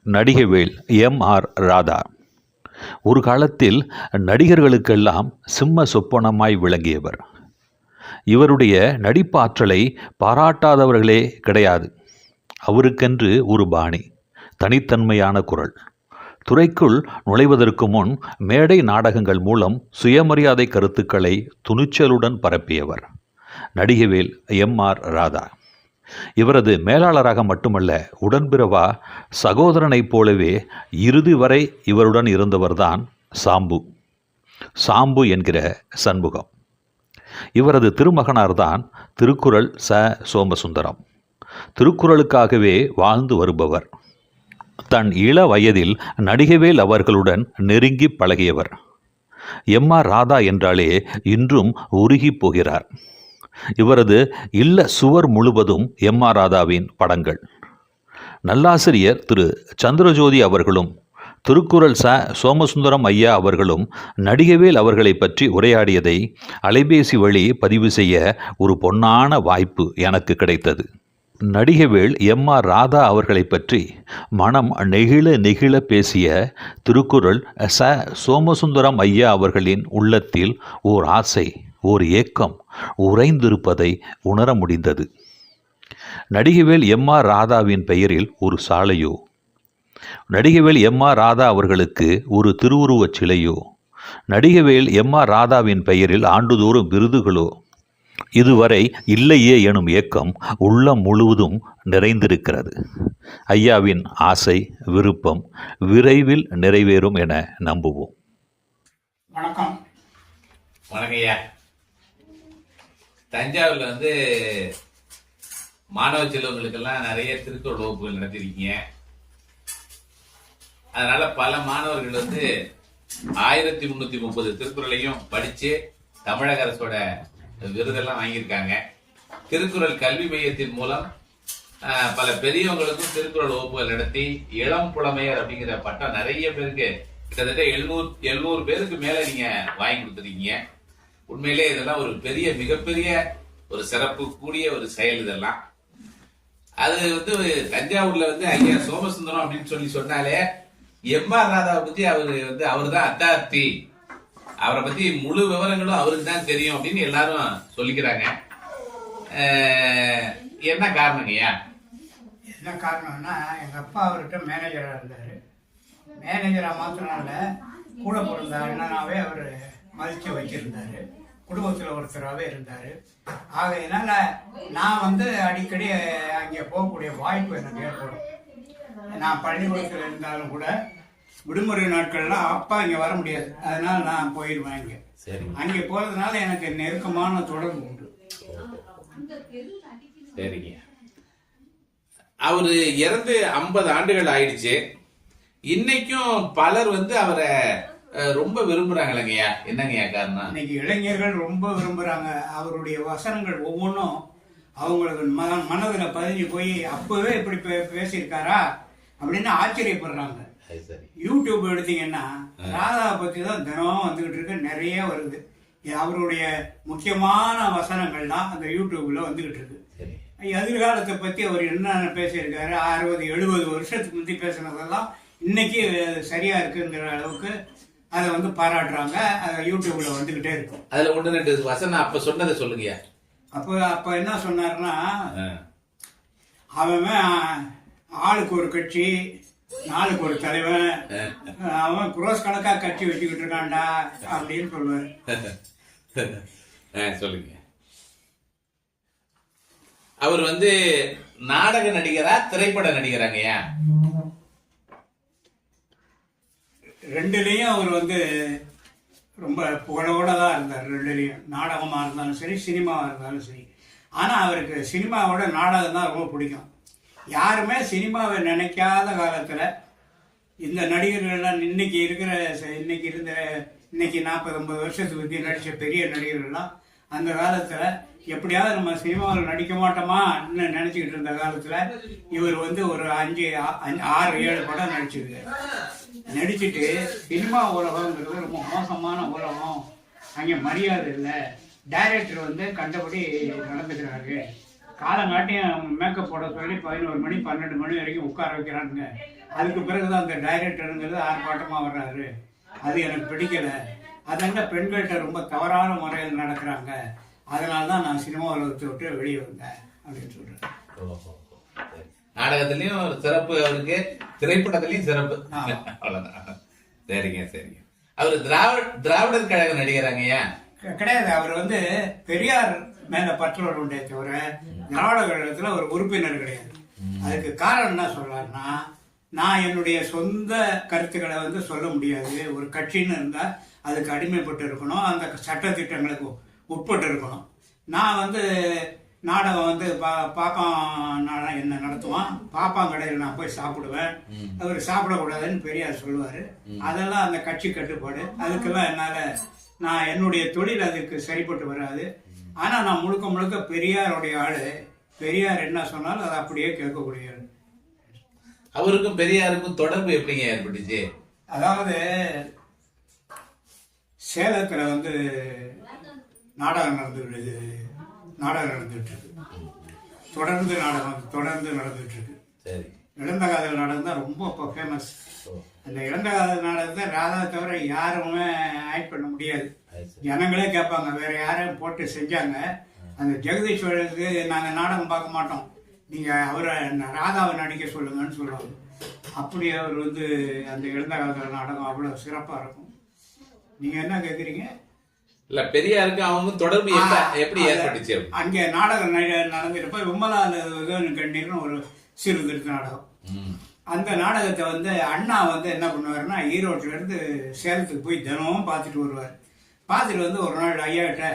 Nadigavel MR. Radha ஒரு காலத்தில் நடிகர்களுக்கெல்லாம் சிம்ம சொப்பனமாய் விளங்கியவர். இவருடைய நடிப்பாற்றலை பாராட்டாதவர்களே கிடையாது. அவருக்கென்று ஒரு பாணி, தனித்தன்மையான குரல். துறைக்குள் நுழைவதற்கு முன் மேடை நாடகங்கள் மூலம் சுயமரியாதை கருத்துக்களை துணிச்சலுடன் பரப்பியவர் நடிகவேல் எம்.ஆர். ராதா. இவரது மேலாளராக மட்டுமல்ல, உடன்பிறவா சகோதரனைப் போலவே இறுதி வரை இவருடன் இருந்தவர்தான் சாம்பு என்கிற சண்முகம். இவரது திருமகனார்தான் திருக்குறள் சோமசுந்தரம். திருக்குறளுக்காகவே வாழ்ந்து வருபவர். தன் இள வயதில் நடிகவேல் அவர்களுடன் நெருங்கி பழகியவர். எம்.ஆர். ராதா என்றாலே இன்றும் உருகி போகிறார். இவரது இல்ல சுவர் முழுவதும் எம்.ஆர். ராதாவின் படங்கள். நல்லாசிரியர் திரு சந்திரஜோதி அவர்களும் திருக்குறள் சோமசுந்தரம் ஐயா அவர்களும் நடிகவேல் அவர்களை பற்றி உரையாடியதை அலைபேசி வழி பதிவு செய்ய ஒரு பொன்னான வாய்ப்பு எனக்கு கிடைத்தது. நடிகவேல் எம்.ஆர். ராதா அவர்களை பற்றி மனம் நெகிழ பேசிய திருக்குறள் சோமசுந்தரம் ஐயா அவர்களின் உள்ளத்தில் ஓர் ஆசை, ஓர் ஏக்கம் உறைந்திருப்பதை உணர முடிந்தது. நடிகவேல் எம்.ஆர். ராதாவின் பெயரில் ஒரு சாலையோ, நடிகவேல் எம்.ஆர். ராதா அவர்களுக்கு ஒரு திருவுருவச் சிலையோ, நடிகவேல் எம்.ஆர். ராதாவின் பெயரில் ஆண்டுதோறும் விருதுகளோ இதுவரை இல்லையே எனும் ஏக்கம் உள்ளம் முழுவதும் நிறைந்திருக்கிறது. ஐயாவின் ஆசை, விருப்பம் விரைவில் நிறைவேறும் என நம்புவோம். வணக்கம். வணக்கம்யா. தஞ்சாவூர்ல மாணவ செல்வங்களுக்கெல்லாம் நிறைய திருக்குறள் வகுப்புகள் நடத்திருக்கீங்க. அதனால பல மாணவர்கள் 1330 திருக்குறளையும் படிச்சு தமிழக அரசோட விருதெல்லாம் வாங்கியிருக்காங்க. திருக்குறள் கல்வி மையத்தின் மூலம் பல பெரியவங்களுக்கும் திருக்குறள் வகுப்புகள் நடத்தி இளம் புலமையர் அப்படிங்கிற பட்டம் நிறைய பேருக்கு, கிட்டத்தட்ட 700 பேருக்கு மேல நீங்க வாங்கி கொடுத்துருக்கீங்க. உண்மையிலே இதெல்லாம் ஒரு மிகப்பெரிய ஒரு சிறப்பு கூடிய ஒரு செயல். இதெல்லாம் அது தஞ்சாவூர்ல ஐயா சோமசுந்தரம் அப்படின்னு சொன்னாலே எம்.ஆர். ராதாவை பத்தி அவர் தான் அத்தார்த்தி, அவரை பத்தி முழு விவரங்களும் அவருக்கு தான் தெரியும் அப்படின்னு எல்லாரும் சொல்லிக்கிறாங்க. என்ன காரணங்கய்யா? என்ன காரணம்னா, எங்க அப்பா அவர்கிட்ட மேனேஜரா இருந்தாரு. மேனேஜரா மாத்தினால கூட பிறந்த அண்ணனாவே அவர் மதிச்சு வச்சிருந்தாரு. குடும்பத்தில் ஒருத்தராகவே இருந்தார். ஆகையினால நான் அடிக்கடி அங்கே போகக்கூடிய வாய்ப்பு எனக்கு ஏற்படும். நான் பள்ளிக்கூடத்தில் இருந்தாலும் கூட விடுமுறை நாட்கள்லாம் அப்பா இங்கே வர முடியாது, அதனால நான் போயிடுவேன். அங்கே போகிறதுனால எனக்கு நெருக்கமான தொடர்பு உண்டு. சரிங்க. அவரு இறந்து 50 ஆண்டுகள் ஆயிடுச்சு. இன்னைக்கும் பலர் அவரை ரொம்ப விரும்புறாங்கய்யா. என்னங்கய்யா காரணம்? இன்னைக்கு இளைஞர்கள் ரொம்ப விரும்புறாங்க. அவருடைய வசனங்கள் ஒவ்வொன்றும் அவங்களுக்கு மனதில் பதிஞ்சு போய் அப்பவே இப்படி பேசியிருக்காரா அப்படின்னு ஆச்சரியப்படுறாங்க. யூடியூப் எடுத்தீங்கன்னா ராதாவை பத்தி தான் தினமும் வந்துகிட்டு இருக்கு, நிறைய வருது. அவருடைய முக்கியமான வசனங்கள்லாம் அந்த யூடியூப்ல வந்துகிட்டு இருக்கு. எதிர்காலத்தை பத்தி அவர் என்னென்ன பேசியிருக்காரு, 60-70 வருஷத்துக்கு முந்தி பேசினதெல்லாம் இன்னைக்கு சரியா இருக்குங்கிற அளவுக்கு அதை பாராட்டுறாங்க. அதை யூடியூப்ல வந்துகிட்டே இருக்கும். அதுல 1-2 வசனம் அப்ப சொன்னதை சொல்லுங்க. அப்ப என்ன சொன்னாருன்னா, அவன் ஆளுக்கு ஒரு கட்சி, நாளுக்கு ஒரு தலைவன், அவன் குரோஸ் கணக்கா கட்சி வச்சுக்கிட்டு இருக்கான்டா அப்படின்னு சொல்லுவாரு. சொல்லுங்க. அவர் நாடக நடிகரா திரைப்பட நடிகராங்கய்யா? ரெண்டுலேயும் அவர் ரொம்ப புகழோட தான் இருந்தார். ரெண்டுலேயும் நாடகமாக இருந்தாலும் சரி, சினிமாவாக இருந்தாலும் சரி. ஆனால் அவருக்கு சினிமாவோட நாடகம் தான் ரொம்ப பிடிக்கும். யாருமே சினிமாவை நினைக்காத காலத்தில் இந்த நடிகர்கள்லாம் இன்னைக்கு இன்னைக்கு 40-50 வருஷத்துக்கு முந்தைய நடித்த பெரிய நடிகர்கள்லாம் அந்த காலத்தில் எப்படியாவது நம்ம சினிமாவில் நடிக்க மாட்டோமான்னு நினச்சிக்கிட்டு இருந்த காலத்தில் இவர் ஒரு 5-6-7 படம் நடிச்சிருக்காரு. நடிச்சுட்டு சினிமா உலகங்கிறது ரொம்ப மோசமான உலகம், அங்கே மரியாதை இல்லை, டைரக்டர் கண்டபடி நடந்துக்கிறாரு, காலங்காட்டியும் மேக்கப் போட சொல்லி 11 மணி 12 மணி வரைக்கும் உட்கார வைக்கிறானுங்க அதுக்கு பிறகுதான் அந்த டைரக்டருங்கிறது ஆர்ப்பாட்டமாக வர்றாரு. அது எனக்கு பிடிக்கல. அதெல்லாம் பெண்கள்கிட்ட ரொம்ப தவறான முறையில் நடக்கிறாங்க. அதனால தான் நான் சினிமா உலகத்தை விட்டு வெளியே வந்தேன் அப்படின்னு சொல்றேன். நாடகத்திலயும் ஒரு சிறப்பு அவருக்கு, திரைப்படத்திலயும் சிறப்பு. அவ்வளவுதான். சரிங்க சரிங்க. அவரு திராவிடர் கழக நடிகராங்கய்யா? கிடையாது. அவர் வந்து பெரியார் மேல பற்றுவர் உண்டே தவிர திராவிட கழகத்துல ஒரு உறுப்பினர் கிடையாது. அதுக்கு காரணம் என்ன சொல்றாருன்னா, நான் என்னுடைய சொந்த கருத்துக்களை வந்து சொல்ல முடியாது. ஒரு கட்சின்னு இருந்தா அதுக்கு அடிமைப்பட்டு இருக்கணும், அந்த சட்ட திட்டங்களுக்கு உட்பட்டு இருக்கணும். நான் வந்து நாடகம் வந்து பாப்பான் என்ன நடத்துவான், பாப்பான் கடையில் நான் போய் சாப்பிடுவேன். அவர் சாப்பிடக்கூடாதுன்னு பெரியார் சொல்லுவாரு. அதெல்லாம் அந்த கட்சி கட்டுப்பாடு. அதுக்கெல்லாம் என்னால நான் என்னுடைய தொழில் அதுக்கு சரிப்பட்டு வராது. ஆனா நான் முழுக்க முழுக்க பெரியாருடைய ஆளு. பெரியார் என்ன சொன்னாலும் அதை அப்படியே கேட்கக்கூடிய ஆளு. அவருக்கும் பெரியாருக்கும் தொடர்பு எப்படிங்க ஏற்பட்டுச்சு? அதாவது சேலத்துல வந்து நாடகம் நடந்துட்டு இருக்கு. தொடர்ந்து நடந்துட்டு இருக்கு. இழந்த காதல் நாடகம் தான் ரொம்ப இப்போ ஃபேமஸ். அந்த இழந்த காதல் நாடகத்தை ராதா தவிர யாருமே ஆக்ட் பண்ண முடியாது. ஜனங்களே கேட்பாங்க, வேற யாரையும் போட்டு செஞ்சாங்க. அந்த ஜெகதீஸ்வரருக்கு நாங்கள் நாடகம் பார்க்க மாட்டோம், நீங்கள் அவரை ராதாவை நடிக்க சொல்லுங்கன்னு சொல்லுவாங்க. அப்படி அவர் வந்து அந்த இழந்த காதல் நாடகம் அவ்வளோ சிறப்பாக இருக்கும். நீங்கள் என்ன கேட்குறீங்க? இல்ல, பெரியாருக்கு அவங்க தொடர்பு எப்படி ஏற்பட்டுச்சு? அங்கே நாடகம் நடந்துட்டு விமலா கண்ணீர்னு ஒரு சீர்திருத்த நாடகம். அந்த நாடகத்தை வந்து அண்ணா வந்து என்ன பண்ணுவாருன்னா, ஈரோட்டில இருந்து சேலத்துக்கு போய் தினமும் பார்த்துட்டு வருவார். பார்த்துட்டு வந்து ஒரு நாள் ஐயா கிட்ட,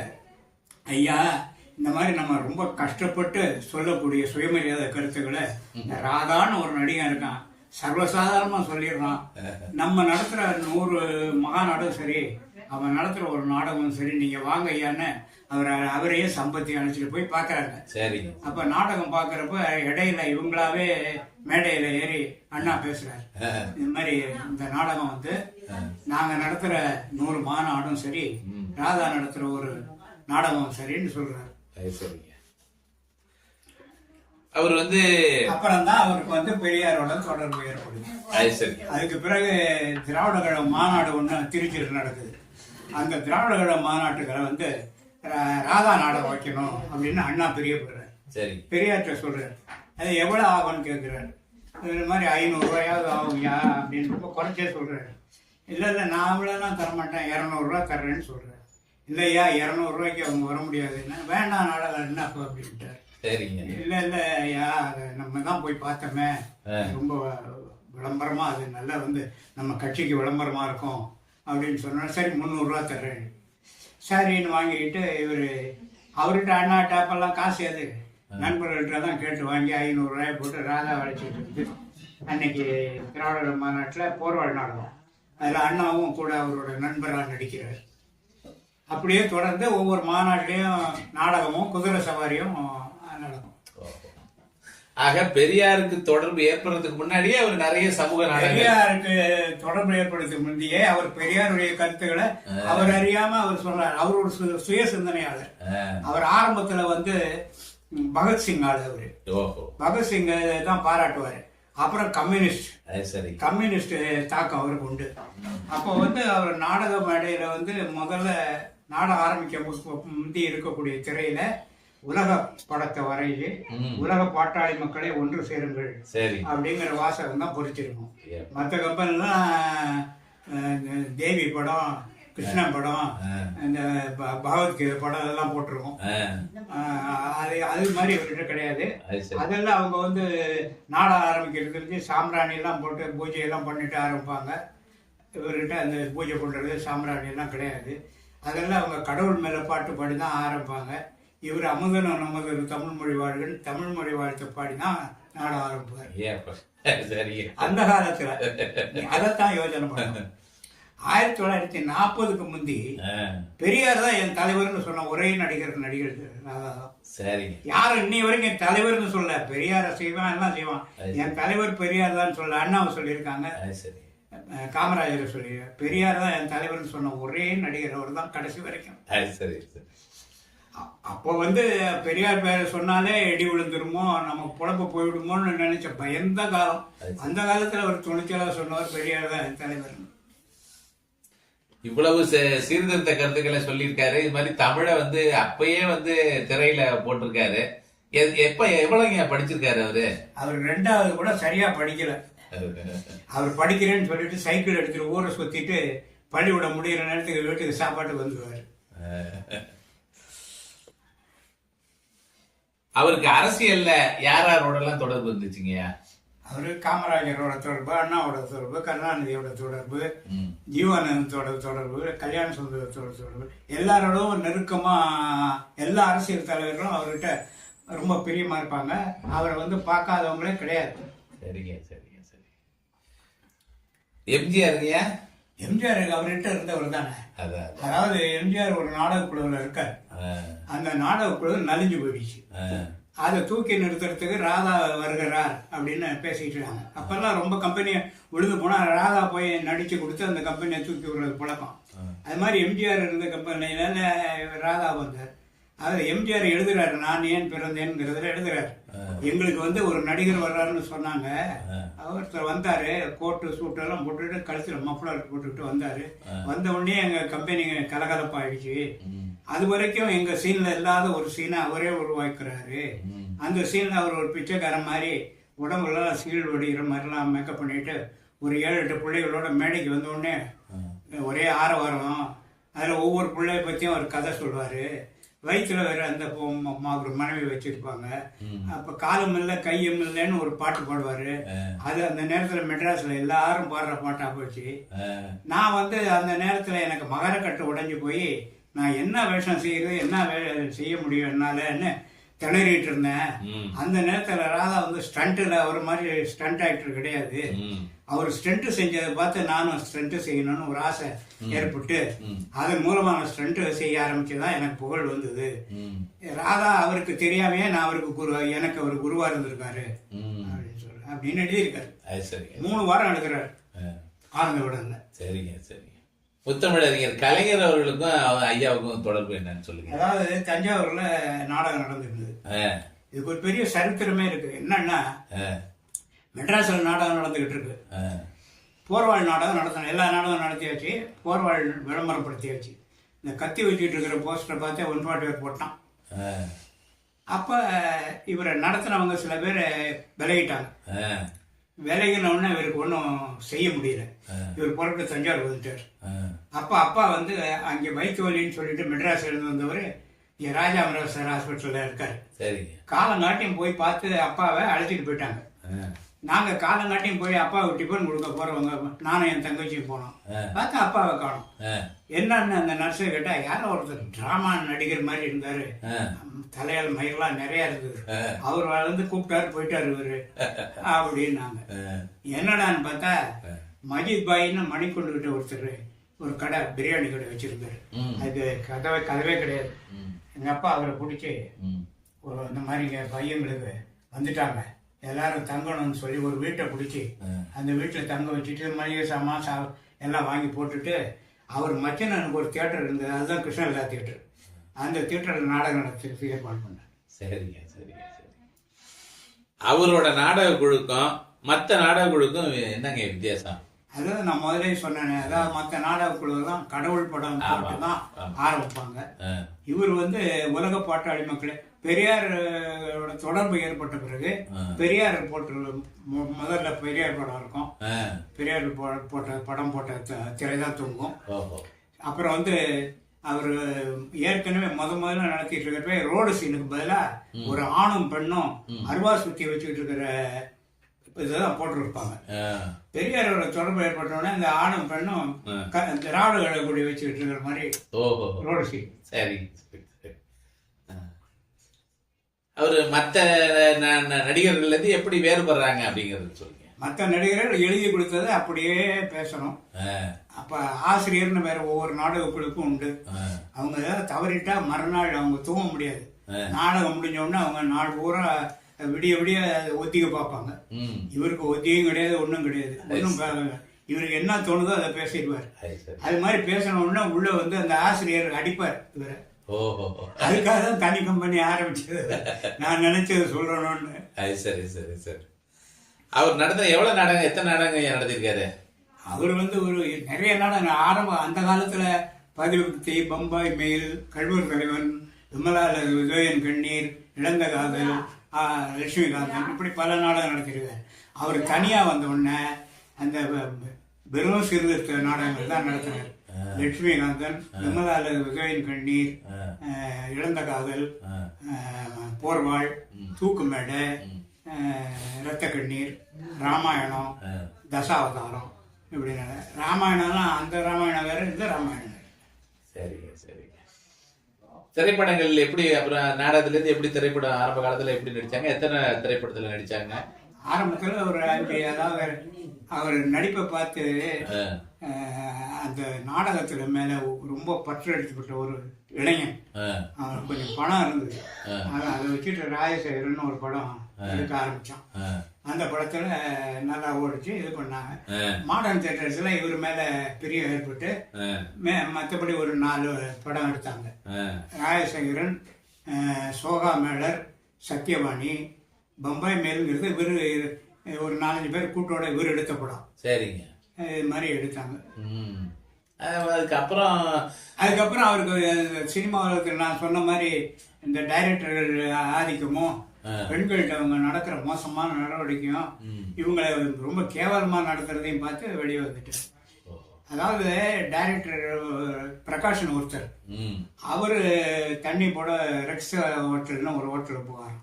ஐயா இந்த மாதிரி நம்ம ரொம்ப கஷ்டப்பட்டு சொல்லக்கூடிய சுயமரியாதை கருத்துக்களை ராதான்னு ஒரு நடிகன் இருக்கான், சர்வசாதாரணமா சொல்லிடுறான். நம்ம நடத்துற 100 மகாநாடும் சரி, அவன் நடத்துற ஒரு நாடகம் சரி, நீங்க வாங்க ஐயான்னு அவரையே சம்பத்தி அழைச்சிட்டு போய் பாக்குறாங்க. சரி. அப்ப நாடகம் பாக்குறப்ப இடையில இவங்களாவே மேடையில ஏறி அண்ணா பேசுறாரு, இந்த மாதிரி இந்த நாடகம் வந்து நாங்க நடத்துற 100 மாநாடும் சரி, ராதா நடத்துற ஒரு நாடகம் சரின்னு சொல்றாரு. அவர் வந்து அப்புறம் தான் அவருக்கு வந்து பெரியாரோட தொடர்பு ஏற்படுது. அதுக்கு பிறகு திராவிட கழக மாநாடு ஒண்ணு திருச்சியில் நடக்குது. அந்த திராவிட கழக மாநாட்டுகளை வந்து ராதா நாடகம் வைக்கணும் அப்படின்னு அண்ணா பிரியப்படுறாரு. பெரியார்ட்ட சொல்றாரு, அது எவ்வளவு ஆகும்னு கேட்கிறாரு. இது மாதிரி 500 ரூபாயாவது ஆகும்யா அப்படின்னு குறைச்சே சொல்றாரு. இல்ல நான் அவ்வளோலாம் தரமாட்டேன், 200 ரூபா தர்றேன்னு சொல்றாரு. இல்லையா 200 ரூபாய்க்கு அவங்க வர முடியாதுன்னா, வேண்டாம் நாடகம் என்ன அப்படின்ட்டாரு. இல்ல ஐயா, நம்ம தான் போய் பார்த்தோமே, ரொம்ப விளம்பரமா, அது நல்லா வந்து நம்ம கட்சிக்கு விளம்பரமா இருக்கும் அப்படின்னு சொன்னா, சரி 300 ரூபா தர்றேன். சரின்னு வாங்கிக்கிட்டு இவரு அவர்கிட்ட அண்ணா டாப்பெல்லாம் காசு அது நண்பர்கள்ட்ட தான் கேட்டு வாங்கி 500 ரூபாயை போட்டு ராதா வளைச்சிட்டு இருந்து அன்னைக்கு திராவிட மாநாட்டில் போர்வாள் நாடகம். அதில் அண்ணாவும் கூட அவரோட நண்பராக நடிக்கிறார். அப்படியே தொடர்ந்து ஒவ்வொரு மாநாட்டிலையும் நாடகமும் குதிரை சவாரியும் நடக்கும். ஆக பெரியாருக்கு தொடர்பு ஏற்படுறதுக்கு முன்னாடியே அவர் நிறைய சமூக பெரியாருக்கு தொடர்பு ஏற்படுறதுக்கு முந்தையே அவர் பெரியாருடைய கருத்துக்களை அவர் அறியாம அவர் சொல்றாரு. அவரோட சுய சிந்தனையாளர். அவர் ஆரம்பத்துல வந்து பகத்சிங் ஆளு. அவரு பகத்சிங் தான் பாராட்டுவாரு. அப்புறம் கம்யூனிஸ்ட் தாக்கம் அவருக்கு உண்டு. அப்போ வந்து அவர் நாடக மேடையில வந்து முதல்ல நாடகம் ஆரம்பிக்க முந்தி இருக்கக்கூடிய திரையில உலக படத்தை வரைஞ்சி உலக பாட்டாளி மக்களை ஒன்று சேருங்கள் அப்படிங்கிற வாசகம் தான் பொறிச்சிருக்கும். மற்ற கம்பெனிலாம் தேவி படம், கிருஷ்ணா படம், இந்த பகவத்கீதை படம் அதெல்லாம் போட்டிருக்கோம். அது மாதிரி இவர்கிட்ட கிடையாது. அதெல்லாம் அவங்க வந்து நாடகம் ஆரம்பிக்கிறதுக்கு சாம்பிராணி எல்லாம் போட்டு பூஜை எல்லாம் பண்ணிட்டு ஆரம்பிப்பாங்க. இவர்கிட்ட அந்த பூஜை பண்றது சாம்பிராணி எல்லாம் கிடையாது. அதெல்லாம் அவங்க கடவுள் மேல பாட்டு பாடி தான் ஆரம்பிப்பாங்க. இவர் அமுதன் நமது தமிழ் மொழி வாழ்கள் தமிழ் மொழி வாழ்த்து பாடிதான் நாட ஆரம்பிப்பார். அந்த காலத்துல அதைத்தான் யோசனை பண்ண. 1940க்கு முந்தி பெரியார் தான் என் தலைவர்னு சொன்ன ஒரே நடிகர் யாரும் இன்னி வரைக்கும் என் தலைவர்னு சொல்ல. பெரியார செய்வான், எல்லாம் செய்வான், என் தலைவர் பெரியார் தான் சொல்ல. அண்ணாவை சொல்லியிருக்காங்க, காமராஜர் சொல்லி, பெரியார் தான் என் தலைவர்னு சொன்ன ஒரே நடிகர் அவர் தான் கடைசி வரைக்கும். அப்போ வந்து பெரியார் பேரை சொன்னாலே இடி விழுந்துருமோ, நமக்கு புழப்பு போயிடுமோன்னு நினைச்ச பயந்த காலம். அந்த காலத்துல ஒரு துணிச்சலா சொன்னவர் பெரியார் தான் தலைவர். இவ்வளவு சீர்திருத்த கருத்துக்களை சொல்லியிருக்காரு. இது மாதிரி தமிழை வந்து அப்பயே வந்து திரையில போட்டிருக்காரு. எவ்வளவுங்க படிச்சிருக்காரு அவரு? அவர் 2வது கூட சரியா படிக்கல. அவர் படிக்கிறேன்னு சொல்லிட்டு சைக்கிள் எடுத்துட்டு ஊரை சுத்திட்டு பள்ளிக்கூடம் முடிகிற நேரத்துக்கு வீட்டுக்கு சாப்பாட்டுக்கு வந்துருவாரு. அவருக்கு அரசியல்ல யாரோட எல்லாம் தொடர்பு இருந்துச்சுங்க? அவரு காமராஜரோட தொடர்பு, அண்ணாவோட தொடர்பு, கருணாநிதியோட தொடர்பு, ஜீவானந்தத்தோட தொடர்பு, கல்யாண சுந்தரத்தோட தொடர்பு, எல்லாரோடும் நெருக்கமா எல்லா அரசியல் தலைவர்களும் அவர்கிட்ட ரொம்ப பிரியமா இருப்பாங்க. அவரை வந்து பார்க்காதவங்களே கிடையாது. சரிங்க சரிங்க சரி. எம்ஜிஆருங்க? எம்ஜிஆர் அவர்கிட்ட இருந்தவர் தானே. அதாவது எம்ஜிஆர் ஒரு நாடக குழுவில் இருக்கார். அந்த நாடக குழு நலிஞ்சு போயிடுச்சு. அதை தூக்கி நிறுத்துறதுக்கு ராதா வருகிறார் அப்படின்னு பேசிட்டு இருக்காங்க. அப்பெல்லாம் ரொம்ப கம்பெனியை விழுந்து போனா ராதா போய் நடிச்சு கொடுத்து அந்த கம்பெனியை தூக்கி விடுறது பழக்கம். அது மாதிரி எம்ஜிஆர் இருந்த கம்பெனியில ராதா வந்தார். அது எம்ஜிஆர் எழுதுறாரு, நான் ஏன் பிறந்தேன்ங்கிறதுல எழுதுறாரு. எங்களுக்கு வந்து ஒரு நடிகர் வர்றாருன்னு சொன்னாங்க. ஒருத்தர் வந்தாரு, கோட்டு சூட்டு எல்லாம் போட்டுட்டு கழுத்துல மஃப்ளர் போட்டுக்கிட்டு வந்தாரு. வந்த உடனே எங்க கம்பெனி கலகலப்பாயிடுச்சு. அது வரைக்கும் எங்க சீன்ல இல்லாத ஒரு சீனை அவரே உருவாக்குறாரு. அந்த சீன்ல அவர் ஒரு பிச்சைக்காரன் மாதிரி உடம்புலாம் சீல் வடிகிற மாதிரிலாம் மேக்கப் பண்ணிட்டு ஒரு 7-8 பிள்ளைகளோட மேடைக்கு வந்த உடனே ஒரே ஆரவாரம். அதுல ஒவ்வொரு பிள்ளைய பத்தியும் அவர் கதை சொல்லுவாரு. வயிற்றுல வேற அந்த ஒரு மனைவி வச்சிருப்பாங்க. அப்ப காலம் இல்லை கையும் இல்லைன்னு ஒரு பாட்டு பாடுவாரு. அது அந்த நேரத்துல மெட்ராஸ்ல எல்லாரும் பாடுற பாட்டா போச்சு. நான் வந்து அந்த நேரத்துல எனக்கு மகரக்கட்டு உடைஞ்சு போய் நான் என்ன வேஷம் செய்யறது, என்ன செய்ய முடியும் என்னாலன்னு திணறிட்டு இருந்தேன். அந்த நேரத்துல ராதா வந்து ஸ்டண்ட்ல ஒரு மாதிரி ஸ்டண்ட் ஆக்டர் கிடையாது. அவர் ஸ்டண்ட் செஞ்சதை பார்த்து நானும் ஸ்டண்ட் செய்யணும்னு ஒரு ஆசை ஏற்பட்டு அதன் மூலமா நான் ஸ்டண்ட் செய்ய ஆரம்பிச்சுதான் எனக்கு புகழ் வந்தது. ராதா அவருக்கு தெரியாமையே நான் அவருக்கு எனக்கு அவர் குருவா இருந்திருக்காரு அப்படின்னு சொல்லி அப்படின்னு எழுதியிருக்காரு. 3 வாரம் எடுக்கிறாரு ஆனந்த விடல. சரிங்க சரிங்க. முத்தமிழறிஞர் கலைஞர் அவர்களுக்கும் ஐயாவுக்கும் தொடர்பு என்னன்னு சொல்லுங்க. அதாவது தஞ்சாவூர்ல நாடகம் நடந்திருந்தது. இதுக்கு ஒரு பெரிய சரித்திரமே இருக்கு. என்னன்னா மெட்ராஸ்ல நாடகம் நடந்துகிட்டு இருக்கு. போர்வாள் நாடகம் நடத்தணும். எல்லா நாடகம் நடத்தியாச்சு. போர்வாள் விளம்பரப்படுத்தியாச்சு. இந்த கத்தி வச்சுட்டு இருக்கிற போஸ்டரை பார்த்து 140 பேர் போட்டான். அப்ப இவரை நடத்தினவங்க சில பேர் விலகிட்டாங்க. விலகினோடனே இவருக்கு ஒன்றும் செய்ய முடியல. இவர் புறப்பட்டு தஞ்சாவூர் வந்துட்டார். அப்பா வந்து அங்கே வயிற்று வலின்னு சொல்லிட்டு மெட்ராஸ் இருந்து வந்தவர் இங்கே ராஜாமராவ் சார் ஹாஸ்பிட்டலில் இருக்காரு. காலங்காட்டியும் போய் பார்த்து அப்பாவை அழைச்சிட்டு போயிட்டாங்க. நாங்க காலங்காட்டியும் போய் அப்பாவுக்கு டிஃபன் கொடுக்க போறவங்க நானும் என் தங்கச்சியும் போனோம். பார்த்தா அப்பாவை காணும். என்னன்னு அந்த நர்ஸை கேட்டா யாரோ ஒருத்தர் டிராமா நடிகர் மாதிரி இருந்தாரு, தலையால் மயிரெல்லாம் நிறைய இருந்தது, அவர் வந்து கூப்பிட்டாரு போயிட்டாரு இவரு அப்படின்னாங்க. என்னடான்னு பார்த்தா மஜித் பாயின்னு மணிக்கொண்டுகிட்ட ஒருத்தர் ஒரு கடை பிரியாணி கடை வச்சிருந்தாரு. அது கதவே கிடையாது. எங்க அப்பா அவரை பிடிச்சி இந்த மாதிரி இங்க பையங்களுக்கு வந்துட்டாங்க எல்லாரும் தங்கணும்னு சொல்லி ஒரு வீட்டை பிடிச்சி அந்த வீட்டில் தங்க வச்சுட்டு மளிகை சாமான் எல்லாம் வாங்கி போட்டுட்டு அவர் மச்சனனுக்கு ஒரு தியேட்டர் இருந்தது. அதுதான் கிருஷ்ணலதா தியேட்டர். அந்த தியேட்டரில் நாடகம் நடத்தி ஏற்பாடு பண்ணேன். சரிங்க சரிங்க சரி. அவரோட நாடக குழுக்கும் மற்ற நாடக குழுக்கும் என்னங்க வித்தியாசம்? அதாவது நான் முதலே சொன்னேன். அதாவது மற்ற நாடக குழுவெல்லாம் கடவுள் படம் போட்டு தான் ஆரம்பிப்பாங்க. இவர் வந்து உலக பாட்டாளி மக்களே பெரியாரோட தொடர்பு ஏற்பட்ட பிறகு பெரியார் போட்டு முதல்ல பெரியார் படம் இருக்கும். பெரியார் படம் போட்ட திரைதான் தூங்கும். அப்புறம் வந்து அவர் ஏற்கனவே முதல்ல நடத்திட்டு இருக்கிறப்ப ரோடு சீனுக்கு பதிலா ஒரு ஆணும் பெண்ணும் அருவா சுத்தி வச்சுக்கிட்டு இருக்கிற இதெல்லாம் போட்டுருப்பாங்க. பெரியாரோட தொடர்பு ஏற்பட்டோடனே இந்த ஆணும் பெண்ணும் திராவிட கழகக்கூடி வச்சுக்கிட்டு இருக்கிற மாதிரி ரோடு சீன். சரி. அவரு மற்ற நடிகர்கள் இருந்து எப்படி வேறுபடுறாங்க அப்படிங்கறது சொல்லுங்க. மற்ற நடிகர்கள் எழுதி கொடுத்தது அப்படியே பேசணும். அப்ப ஆசிரியர்னு வேற ஒவ்வொரு நாடக குழுக்கும் உண்டு. அவங்க ஏதாவது தவறிட்டா மறுநாள் அவங்க தூங்க முடியாது. நாடகம் முடிஞ்ச உடனே அவங்க நாள் பூரா விடிய விடிய ஒத்திக பார்ப்பாங்க. இவருக்கு ஒத்தியும் கிடையாது, ஒன்றும் கிடையாது. ஒன்றும் இவருக்கு என்ன தோணுதோ அதை பேசிடுவார். அது மாதிரி பேசணும்னா உள்ள வந்து அந்த ஆசிரியர் அடிப்பார் இவரை. ஓஹோ. அதுக்காக தான் தனி கம்பெனி ஆரம்பிச்சது. நான் நினைச்சது சொல்லணும்னு. அது சரி சரி சரி. அவர் நடந்த எவ்வளவு நாடகம், எத்தனை நாடகம் நடத்திருக்காரு? அவர் ஒரு நிறைய நாடகம் ஆரம்ப அந்த காலத்துல பதிவுக்தி, பம்பாய் மெயில், கல்வர் தலைவன், விமலால விஜயன் கண்ணீர், இழந்த காதல், லட்சுமிகாந்தன், இப்படி பல நாடகம் நடத்திருக்காரு. அவர் தனியா வந்த உடனே அந்த வெறும் சீர்திருத்த நாடகங்கள் தான் நடத்தினார். லட்சுமிகாந்தன், விமலால விஜயன் கண்ணீர், இழந்த காதல், போர்வாள், தூக்கு மேடை, இரத்த கண்ணீர், ராமாயணம், தசாவதாரம், இப்படி ராமாயணம்லாம் அந்த ராமாயணம் வேற, இந்த ராமாயணம் வேற. சரிங்க சரிங்க. திரைப்படங்கள் எப்படி, அப்புறம் நாடகத்துல இருந்து எப்படி திரைப்படம் ஆரம்ப காலத்துல எப்படி நடிச்சாங்க? எத்தனை திரைப்படத்துல நடிச்சாங்க? ஆரம்பத்துல ஒரு 5, அதாவது அவர் நடிப்பை பார்த்து அந்த நாடகத்துல மேல ரொம்ப பற்று அடிக்கப்பட்ட ஒரு இளைஞன், அவனுக்கு கொஞ்சம் பணம் இருந்தது. அதை வச்சுட்டு ராஜசேகரன் ஒரு படம் எடுக்க ஆரம்பிச்சான். அந்த படத்துல நல்லா ஓடிச்சு, இது பண்ணாங்க. மாடர்ன் தியேட்டர்ஸ்ல இவர் மேல பிரியம் ஏற்பட்டு மற்றபடி ஒரு 4 படம் எடுத்தாங்க. ராஜசேகரன், சோகா மேளர், சத்யவாணி, பம்பாய் மேலுங்கிறது இவர் ஒரு 4-5 பேர் கூட்டோட இவர் எடுத்த படம். சரிங்க. இது மாதிரி எடுத்தாங்க. அதுக்கப்புறம் அவருக்கு சினிமா உலகத்தில் நான் சொன்ன மாதிரி இந்த டைரக்டர்கள் ஆதிக்கமும், பெண்கள்கிட்ட அவங்க நடக்கிற மோசமான நடவடிக்கையும், இவங்களை ரொம்ப கேவலமா நடத்துறதையும் பார்த்து வெளியே வந்துட்டு. அதாவது டைரக்டர் பிரகாஷன் ஒருத்தர், அவரு தண்ணி போட ரெக்ஸ் ஹோட்டல்னு ஒரு ஹோட்டலுக்கு போவார்.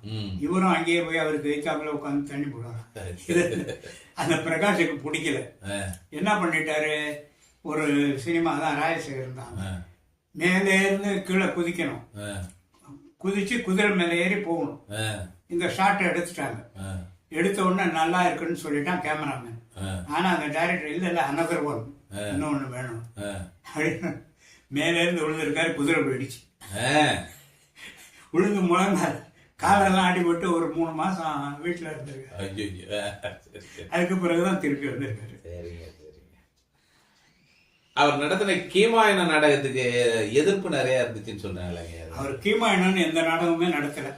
இவரும் அங்கேயே போய் அவருக்கு எய்த்தாப்புல உட்காந்து தண்ணி போடுவார். அந்த பிரகாஷுக்கு பிடிக்கல. என்ன பண்ணிட்டாரு, ஒரு சினிமா தான் ராஜசேகர் தான், மேலே இருந்து கீழே குதிக்கணும், குதிச்சு குதிரை மேலே ஏறி போகணும். இந்த ஷாட்டை எடுத்துட்டாங்க. எடுத்த உடனே நல்லா இருக்குன்னு சொல்லிட்டான் கேமராமேன். ஆனா அந்த டைரக்டர் இல்ல அனதர் ஒன், இன்னொன்னு வேணும் அப்படின்னு மேல இருந்து விழுந்திருக்காரு. குதிரை போயிடுச்சு. விழுந்து முழங்கால் காலெல்லாம் அடிபட்டு ஒரு 3 மாசம் வீட்டுல இருந்திருக்காரு. அதுக்கு பிறகுதான் திருப்பி வந்திருக்காரு. அவர் நடத்தின கீமாயன நாடகத்துக்கு எதிர்ப்பு நிறைய இருந்துச்சுன்னு சொன்னாங்க. அவர் கீமாயனன்னு எந்த நாடகமுமே நடத்தல.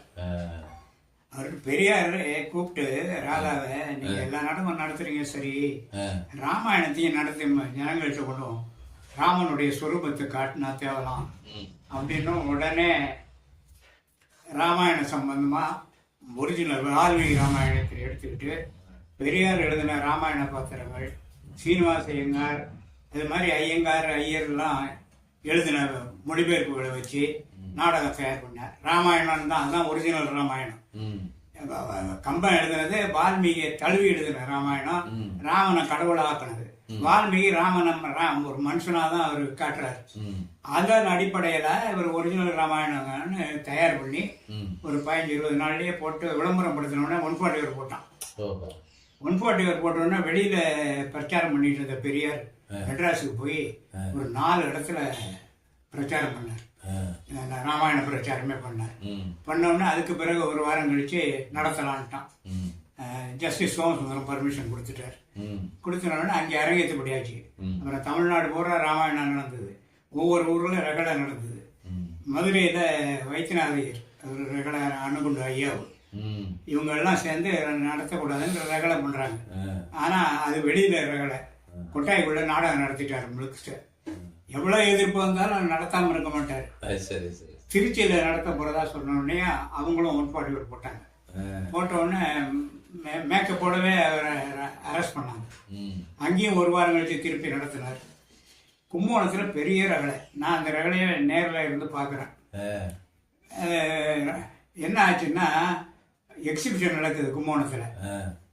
அவருக்கு பெரியார் கூப்பிட்டு, ராதாவை நீங்க எல்லா நாடகமும் நடத்துறீங்க சரி, ராமாயணத்தையும் நடத்தி ஜனங்கள்கிட்ட கொள்ளும், ராமனுடைய சொரூபத்தை காட்டினா தேவலாம் அப்படின்னு உடனே ராமாயண சம்பந்தமா ஒரிஜினல் வால்மீகி ராமாயணத்தை எடுத்துக்கிட்டு பெரியார் எழுதின ராமாயண பாத்திரங்கள், சீனிவாச ஐயங்கார், இது மாதிரி ஐயங்கார் ஐயர்லாம் எழுதின மொழிபெயர்ப்புகளை வச்சு நாடகம் தயார் பண்ணார். ராமாயணம் தான், அதுதான் ஒரிஜினல் ராமாயணம். கம்பன் எழுதுனது வால்மீகியை தழுவி எழுதின ராமாயணம். ராமனை கடவுளாக்குனது வால்மீகி. ராமனை ஒரு மனுஷனாதான் அவர் காட்டுறாரு. அதன் அடிப்படையில இவர் ஒரிஜினல் ராமாயணம்னு தயார் பண்ணி ஒரு 15-20 நாள்லயே போட்டு விளம்பரம் படுத்தினோடனே 140 போட்டான். 140 போட்டோன்னா வெளியில பிரச்சாரம் பண்ணிட்டு இருந்த பெரியார் மெட்ராஸுக்கு போய் ஒரு 4 இடத்துல பிரச்சாரம் பண்ணார். ராமாயண பிரச்சாரமே பண்ணோம்னா அதுக்கு பிறகு ஒரு வாரம் கழிச்சு நடத்தலான்ட்டான். ஜஸ்டிஸ் சோமசுந்தரம் பர்மிஷன் கொடுத்துட்டார். கொடுத்தனோடனே அங்கே அரங்கேற்றப்படியாச்சு. அப்புறம் தமிழ்நாடு பூரா ராமாயணம் நடந்தது. ஒவ்வொரு ஊர்ல ரகடை நடந்தது. மதுரையில வைத்தியநாதையர் அவர் ரகடை, அணுகுண்டு ஐயாவு, இவங்க எல்லாம் சேர்ந்து நடத்தக்கூடாதுன்னு ரகலை பண்றாங்க. ஆனா அது வெளியில ரகலை, கொட்டாய்க்குள்ள நாடகம் நடத்திட்டாரு முழுக்க. எவ்வளவு எதிர்ப்பு வந்தாலும் நடத்தாம இருக்க மாட்டாரு. திருச்சியில நடத்த போறதா சொன்ன உடனே அவங்களும் 140 போட்டாங்க. போட்ட உடனே மேக்கப்போடவே அவரை அரெஸ்ட் பண்ணாங்க. அங்கேயும் ஒரு வாரம் கழிச்சு திருப்பி நடத்தினார். கும்பகோணத்துல பெரிய ரகலை. நான் அந்த ரகலையை நேரில் இருந்து பாக்குறேன். என்ன ஆச்சுன்னா, எக்ஸிபிஷன் நடக்குது கும்பகோணத்துல.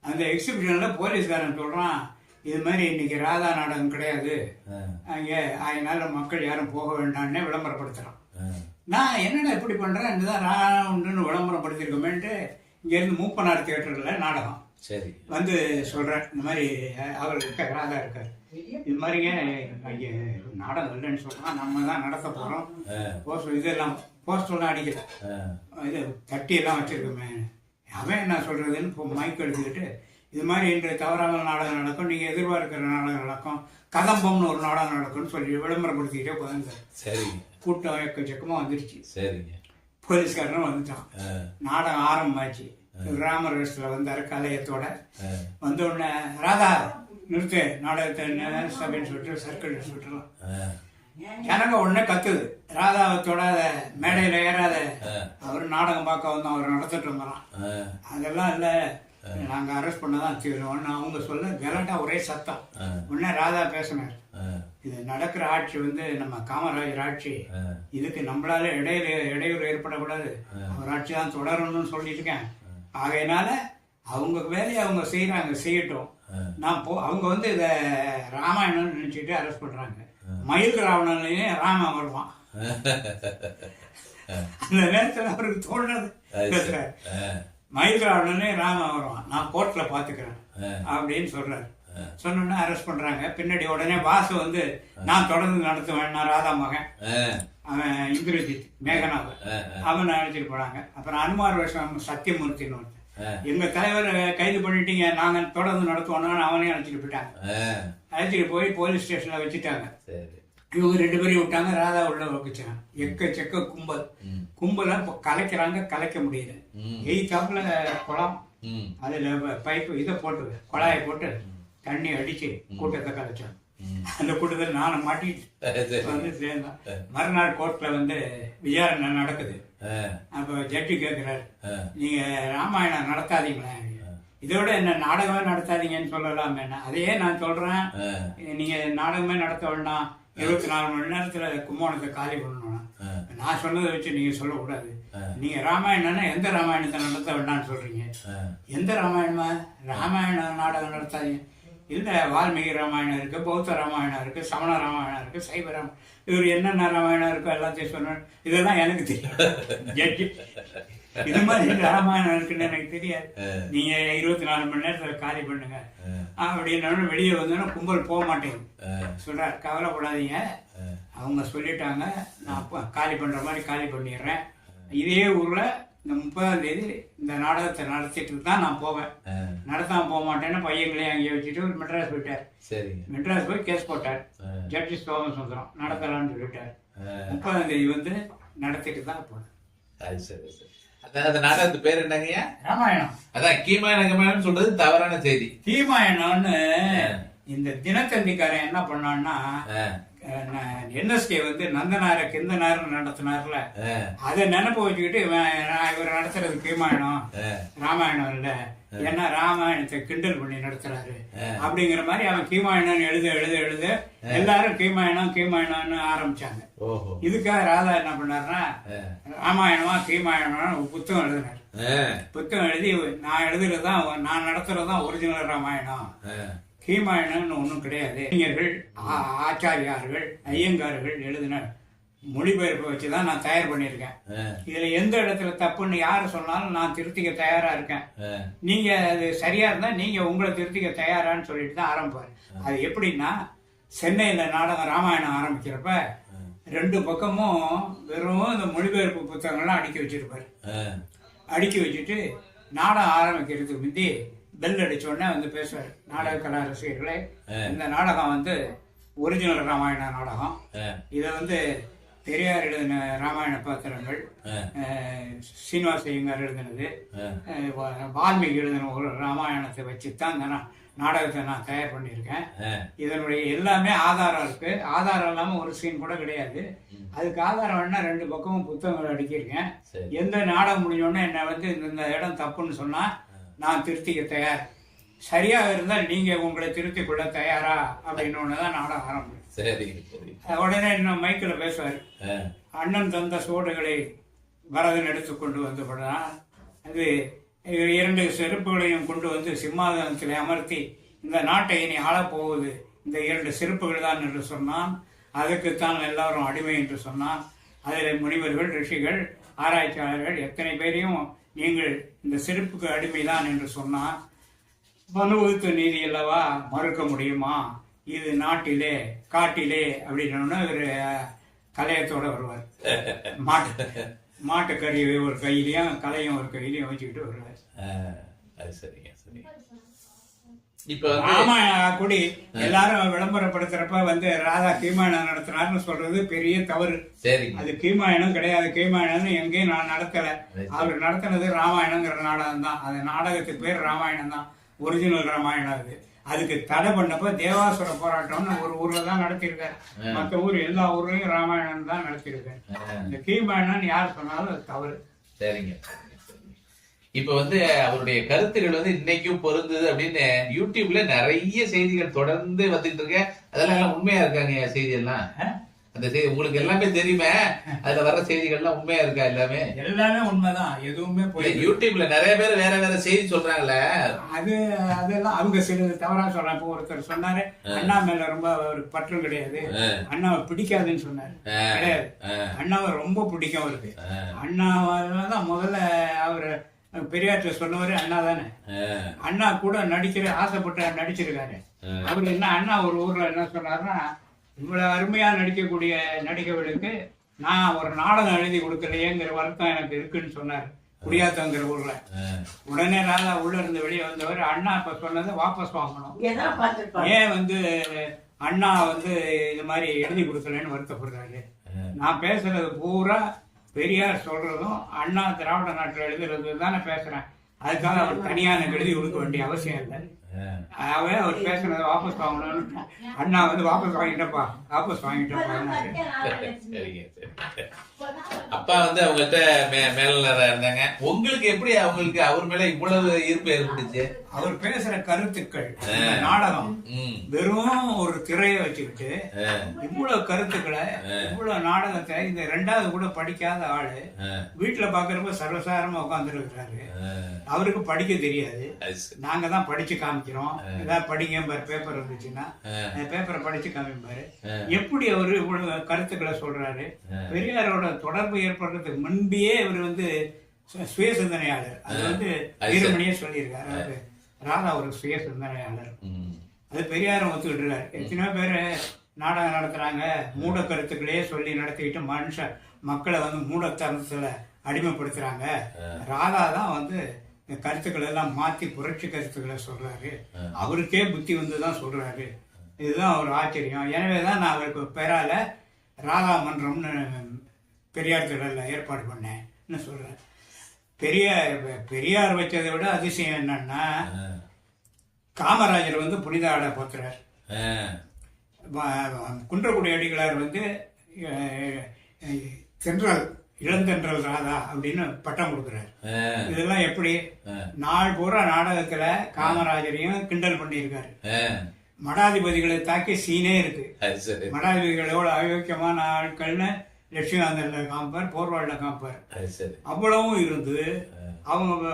அந்த எக்ஸிபிஷன்ல போலீஸ்காரன் சொல்றான், இது மாதிரி இன்னைக்கு ராதா நாடகம் கிடையாது அங்கே, அதனால மக்கள் யாரும் போக வேண்டாம்னே விளம்பரப்படுத்துறான். நான் என்னடா இப்படி பண்றேன், இதுதான் ராதா உண்டுன்னு விளம்பரப்படுத்திருக்கோமேன்ட்டு இங்க இருந்து மூப்பனார் தியேட்டர்ல நாடகம் வந்து சொல்றேன், இந்த மாதிரி அவர் இருக்கார், ராதா இருக்காரு, இது மாதிரிங்க அங்கே நாடகம் இல்லைன்னு சொல்றான், நம்ம தான் நடத்த போறோம், போஸ்டர் இதெல்லாம் போஸ்டர்லாம் அடிக்கல, இது தட்டி எல்லாம் வச்சிருக்கோமே. அவன் என்ன சொல்றதுன்னு மைக் எடுத்துக்கிட்டு, இது மாதிரி இன்று தவறாமல் நாடகம் நடக்கும், நீங்கள் எதிர்பார்க்கிற நாடகம் நடக்கும், கதம்பம்னு ஒரு நாடகம் நடக்கும்னு சொல்லி விளம்பரப்படுத்திக்கிட்டே போதாங்க. சரிங்க. கூட்டம் எக்கச்சக்கமாக வந்துருச்சு. சரிங்க. போலீஸ்காரனும் வந்துட்டான். நாடகம் ஆரம்பமாச்சு. ராமர் வேஷத்தில் வந்தார் கலையத்தோட. வந்த உடனே ராதா நிறுத்து நாடகத்தை சபைன்னு சொல்லிட்டு சர்க்கிள் விட்டுலாம். எனக்கு உடனே கத்துது, ராதாவை தொடாத, மேடையில் ஏறாத, அவர் நாடகம் பார்க்க வந்தோம், அவர் நடத்திட்டு வந்தான். அதெல்லாம் இல்லை, நாங்கள் அரெஸ்ட் பண்ணதான் தீவிரம். அவங்க சொல்ல கலாட்டா ஒரே சத்தம். உடனே ராதா பேசினார், இது நடக்கிற ஆட்சி வந்து நம்ம காமராஜர் ஆட்சி, இதுக்கு நம்மளால இடையூறு ஏற்படக்கூடாது, அவர் ஆட்சி தான் தொடரணும்னு சொல்லிட்டு இருக்கேன். ஆகையினால அவங்க வேலையை அவங்க செய்யறாங்க, செய்யட்டும். அவங்க வந்து இதை ராமாயணம்னு நினைச்சிட்டு அரெஸ்ட் பண்றாங்க. மயில் ராவணன்லயே ராமன் வருவான். அந்த நேரத்தில் அவருக்கு தோணுது பேசுறாரு, மயில் ராவணனே ராமன் வருவான், நான் கோர்ட்ல பாத்துக்கிறேன் அப்படின்னு சொல்றாரு. சொன்னோன்னா அரெஸ்ட் பண்றாங்க. பின்னாடி உடனே வாசு வந்து நான் தொடர்ந்து நடத்துவேன், நான் ராதா மகன், அவன் இந்திரஜித் மேகனாவை அவன் அழைச்சிட்டு போனாங்க. அப்புறம் அனுமார் வருஷம் சத்தியமூர்த்தின்னு ஒருத்தன், எங்க தலைவர் கைது பண்ணிட்டீங்க, நாங்க தொடர்ந்து நடத்துவோம்னு அவனையும் அழைச்சிட்டு போயிட்டாங்க. அழைச்சிட்டு போய் போலீஸ் ஸ்டேஷன்ல வச்சுட்டாங்க. இவங்க 2 பேரையும் விட்டாங்க, ராதா உள்ள வச்சுட்டாங்க. எக்கச்சக்க கும்பல கலைக்கிறாங்க, கலைக்க முடியல. எய்தாப்புல குளம், அதுல பைப்பு இதை போட்டு குழாயை போட்டு தண்ணி அடிச்சு கூட்டத்தை கலைச்சாங்க. அந்த கூட்டத்தில் நானும் மாட்டிட்டு வந்து சேர்ந்தோம். மறுநாள் கோர்ட்ல வந்து விசாரணை நடக்குது. அப்ப ஜட்ஜி கேட்கிறாரு, நீங்க ராமாயணம் நடத்தாதீங்களே, இதோட என்ன நாடகமே நடத்தாதீங்கன்னு சொல்லலாம். என்ன அதையே நான் சொல்றேன், நீங்க நாடகமே நடத்த வேண்டாம், 24 மணி நேரத்துல கும்போணத்தை காலி பண்ணணும். நான் சொன்னதை வச்சு நீங்க சொல்லக்கூடாது. நீங்க ராமாயணம்னா எந்த ராமாயணத்தை நடத்த வேண்டாம்னு சொல்றீங்க? எந்த ராமாயணமா? ராமாயண நாடகம் நடத்தாதீங்க. இல்ல, வால்மீகி ராமாயணம் இருக்கு, பௌத்த ராமாயணம் இருக்கு, சமண ராமாயணம் இருக்கு, சைவ ராமாயணம், இவர் என்னென்ன ராமாயணம் இருக்கோ எல்லாத்தையும் சொன்ன. இதெல்லாம் எனக்கு தெரியும். இது மாதிரி ராமாயணம் இருக்குன்னு எனக்கு தெரியாது. நீங்க 24 மணி நேரத்துல காலி பண்ணுங்க அப்படின்னு வெளியே வந்தோன்னா கும்பல் போக மாட்டேங்குது. சொல்றாரு, கவலைப்படாதீங்க, அவங்க சொல்லிட்டாங்க, நான் காலி பண்ற மாதிரி காலி பண்ணிடுறேன். இதே ஊர்ல இந்த 30ஆம் தேதி இந்த நாடகத்தை நடத்திட்டு தான் நான் போவேன். நடத்தாம போக மாட்டேன்னு பையங்களையும் அங்கேயே வச்சுட்டு ஒரு மெட்ராஸ் போயிட்டார். மெட்ராஸ் போய் கேஸ் போட்டார். ஜட்ஜி சோமசுந்தரம் நடத்தலாம்னு சொல்லிட்டார். 30ஆம் தேதி வந்து நடத்திட்டு தான் போனேன். அந்த நாடகத்து பேர் என்னங்கய்யா? ராமாயணம். அதான் கீமாயணம் சொல்றது தவறான செய்தி. கீமாயணம்னு இந்த தினத்தந்திக்காரன் என்ன பண்ணான்னா, என்எஸ்கே வந்து நந்தனார கிந்தனார் நடத்தினார்ல, அதை நினைப்பு வச்சுக்கிட்டு இவர் நடத்துறது கீமாயணம் ராமாயணம் இல்ல, ஏன்னா ராமாயணத்தை கிண்டல் பண்ணி நடத்துறாரு அப்படிங்கிற மாதிரி அவன் கீமாயணம் எழுத எழுத எழுத எல்லாரும் கீமாயணம்னு ஆரம்பிச்சாங்க. இதுக்காக ராதா என்ன பண்ணாருன்னா, ராமாயணமா கீமாயணமா புத்தகம் எழுதினார். புத்தகம் எழுதி, நான் எழுதுறதுதான், நான் நடத்துறதுதான் ஒரிஜினல் ராமாயணம், கீமாயணம்னு ஒன்றும் கிடையாது. அறிஞர்கள், ஆச்சாரியார்கள், ஐயங்கார்கள் எழுதின மொழிபெயர்ப்பை வச்சுதான் நான் தயார் பண்ணியிருக்கேன். இதுல எந்த இடத்துல தப்புன்னு யாரு சொன்னாலும் நான் திருத்திக்க தயாரா இருக்கேன். நீங்க அது சரியா இருந்தா நீங்க உங்களை திருத்திக்க தயாரான்னு சொல்லிட்டு தான் ஆரம்பிப்பாரு. அது எப்படின்னா, சென்னையில நாடகம் ராமாயணம் ஆரம்பிக்கிறப்ப 2 பக்கமும் வெறும் இந்த மொழிபெயர்ப்பு புத்தகங்கள்லாம் அடுக்கி வச்சிருப்பாரு. அடுக்கி வச்சுட்டு நாடகம் ஆரம்பிக்கிறதுக்கு முந்தி பெல் அடிச்ச உடனே வந்து பேசுவார், நாடக கலா ரசிகர்களே, இந்த நாடகம் வந்து ஒரிஜினல் ராமாயண நாடகம். இதை வந்து பெரியார் எழுதின ராமாயண பாத்திரங்கள், சீனிவாச ஐயங்கார் எழுதினது, வால்மீகி எழுதின ஒரு ராமாயணத்தை வச்சுதான் இந்த நாடகத்தை நான் தயார் பண்ணியிருக்கேன். இதனுடைய எல்லாமே ஆதாரம் இருக்கு. ஆதாரம் இல்லாம ஒரு சீன் கூட கிடையாது. அதுக்கு ஆதாரம் வேணா 2 பக்கமும் புத்தகங்கள் அடிக்கிருக்கேன். எந்த நாடகம் முடிஞ்சோடனே என்ன வந்து இந்த இடம் தப்புன்னு சொன்னா நான் திருத்திக்க தயார், சரியாக இருந்தால் நீங்க உங்களை திருத்திக் கொள்ள தயாரா அப்படின்னு ஒண்ணுதான் நாடகம் ஆரம்பிக்கும். உடனே இன்னும் மைக்கில் பேசுவார், அண்ணன் தந்த சோடுகளை பரதன் எடுத்துக்கொண்டு வந்தபடிதான் அது 2 செருப்புகளையும் கொண்டு வந்து சிம்மாசனத்தில் அமர்த்தி இந்த நாட்டை இனி ஆளப்போவது இந்த 2 செருப்புகள் தான் என்று சொன்னான். அதுக்குத்தான் எல்லாரும் அடிமை என்று சொன்னான். அதில் முனிவர்கள், ரிஷிகள், ஆராய்ச்சியாளர்கள் எத்தனை பேரையும் நீங்கள் இந்த செருப்புக்கு அடிமைதான் என்று சொன்னார். மனுவுக்கு நீதி அல்லவா, மறுக்க முடியுமா? இது நாட்டிலே காட்டிலே அப்படின்னு இவர் கலையத்தோட வருவார். மாட்டுக்கறி ஒரு கையிலையும் கலையும் ஒரு கையிலையும் வச்சுக்கிட்டு வருவார். அது சரிங்க, சரி. இப்ப வந்து ராமாயண கூடி எல்லாரும் விளம்பரப்படுத்துறப்ப வந்து ராதா கீமாயணம் நடத்தினார்னு சொல்றது பெரிய தவறு. சரிங்க. அது கீமாயணம் கிடையாது. கீமாயணம் எங்கேயும் நான் நடத்தல. அவர் நடத்தினது ராமாயணங்கிற நாடகம் தான். அது நாடகத்துக்கு பேர் ராமாயணம் தான், ஒரிஜினல் ராமாயணம். அது அதுக்கு தடை பண்ணப்ப தேவாசுர போராட்டம்னு ஒரு ஊர்ல தான் நடத்திருக்காரு. மற்ற ஊர் எல்லா ஊர்லயும் ராமாயணம் தான் நடத்திருக்காரு. இந்த கீமாயணம் யார் சொன்னாலும் அது தவறு. சரிங்க. இப்ப வந்து அவருடைய கருத்துக்கள் வந்து இன்னைக்கும் பொருந்தது அப்படின்னு யூடியூப்ல நிறைய செய்திகள் தொடர்ந்து வந்துட்டு இருக்க. அதெல்லாம் எல்லாம் உண்மையா இருக்காங்க செய்தி எல்லாம்? அந்த செய்தி உங்களுக்கு எல்லாமே தெரியுமே, அதுல வர்ற செய்திகள்லாம் உண்மையா இருக்கா? எல்லாமே உண்மைதான், எதுவுமே போய் யூடியூப்ல நிறைய பேர் வேற வேற செய்தி சொல்றாங்கல்ல, அதெல்லாம் அவங்க சில தவறா சொல்றாங்க. இப்போ ஒருத்தர் சொன்னாரு அண்ணா மேல ரொம்ப அவருக்கு பற்று கிடையாது, அண்ணாவை பிடிக்காதுன்னு சொன்னாரு. கிடையாது, அண்ணாவை ரொம்ப பிடிக்கும் அவருக்கு. அண்ணாவாலதான் முதல்ல அவரு பெரியாற்ற சொன்னவரு அண்ணா தானே. அண்ணா கூட ஆசைப்பட்டு நடிச்சிருக்காரு. அவரு என்ன அண்ணா ஒரு ஊர்ல என்ன சொன்னாருன்னா, இவ்வளவு அருமையா நடிக்கக்கூடிய நடிகர்களுக்கு நான் ஒரு நாடகம் எழுதி கொடுக்கலையேங்கிற வருத்தம் எனக்கு இருக்குன்னு சொன்னார், குடியாத்தங்கிற ஊர்ல. உடனே ராதா உள்ள இருந்து வெளியே வந்தவர் அண்ணா இப்ப சொன்னதை வாபஸ் வாங்கணும். ஏன் வந்து அண்ணா வந்து இது மாதிரி எழுதி கொடுக்கலன்னு வருத்தப்படுறாரு. நான் பேசுறது பூரா பெரியார் சொல்றதும் அண்ணா திராவிட நாட்டில் எழுதுறது தானே பேசுறேன். அதுக்காக அவர் தனியா எனக்கு எழுதி கொடுக்க வேண்டிய அவசியம் இல்லை. அவர் பேசுறத வாபஸ் வாங்கணும்னு அண்ணா வந்து வாபஸ் வாங்கிட்டப்பா. அப்பா வந்து அவங்ககிட்ட மேலாளரா இருந்தாங்க. உங்களுக்கு எப்படி அவங்களுக்கு அவர் மேல இவ்வளவு ஈர்ப்பு ஏற்பட்டுச்சு? அவர் பேசுற கருத்துக்கள், நாடகம் வெறும் ஒரு திரையை வச்சுக்கிட்டு இவ்வளவு கருத்துக்களை, இவ்வளவு நாடகத்தை இந்த 2வது கூட படிக்காத ஆளு வீட்டுல பாக்குறப்ப சர்வசாரமா உட்கார்ந்து இருக்கிறாரு. அவருக்கு படிக்க தெரியாது. நாங்க தான் படிச்சு காமிக்கிறோம். ஏதாவது படிங்க பேப்பர் இருந்துச்சுன்னா பேப்பரை படிச்சு காமிப்பாரு. எப்படி அவரு இவ்வளவு கருத்துக்களை சொல்றாரு? பெரியாரோட தொடர்பு ஏற்படுறதுக்கு முன்பே அவர் வந்து சுய சிந்தனையாளர். அது வந்து வீரமணியே சொல்லியிருக்காரு, ராதா ஒரு சுய சிந்தனையாளர். அது பெரியாரும் ஒத்துக்கிட்டுருக்காரு. எத்தனையோ பேர் நாடகம் நடத்துறாங்க, மூட கருத்துக்களையே சொல்லி நடத்திக்கிட்டு மக்களை வந்து மூடத்தனத்துல அடிமைப்படுத்துறாங்க. ராதா தான் வந்து கருத்துக்களை எல்லாம் மாத்தி புரட்சி கருத்துக்களை சொல்றாரு. அவருக்கே புத்தி வந்து தான் சொல்றாரு. இதுதான் ஒரு ஆச்சரியம். எனவேதான் நான் அவருக்கு பெறால ராதா மன்றம்னு பெரியார் திடல்ல ஏற்பாடு பண்ணேன்னு சொல்றேன். பெரியார் வச்சதை விட அதிசயம் என்னன்னா, காமராஜர் வந்து புனித ஆடை போத்துறார். குன்றக்குடி அடிகளார் வந்து இளந்தென்றல் ராதா அப்படின்னு பட்டம் கொடுக்குறாரு. இதெல்லாம் எப்படி? நாள் பூரா நாடகத்துல காமராஜரையும் கிண்டல் பண்ணியிருக்காரு. மடாதிபதிகளை தாக்கி சீனே இருக்கு. மடாதிபதிகளோட அயோக்கியமான ஆட்கள்னு லட்சுமிகாந்தன்ல காமிப்பார், போர்வாள்ல காமிப்பார். அவ்வளவும் இருந்து அவங்க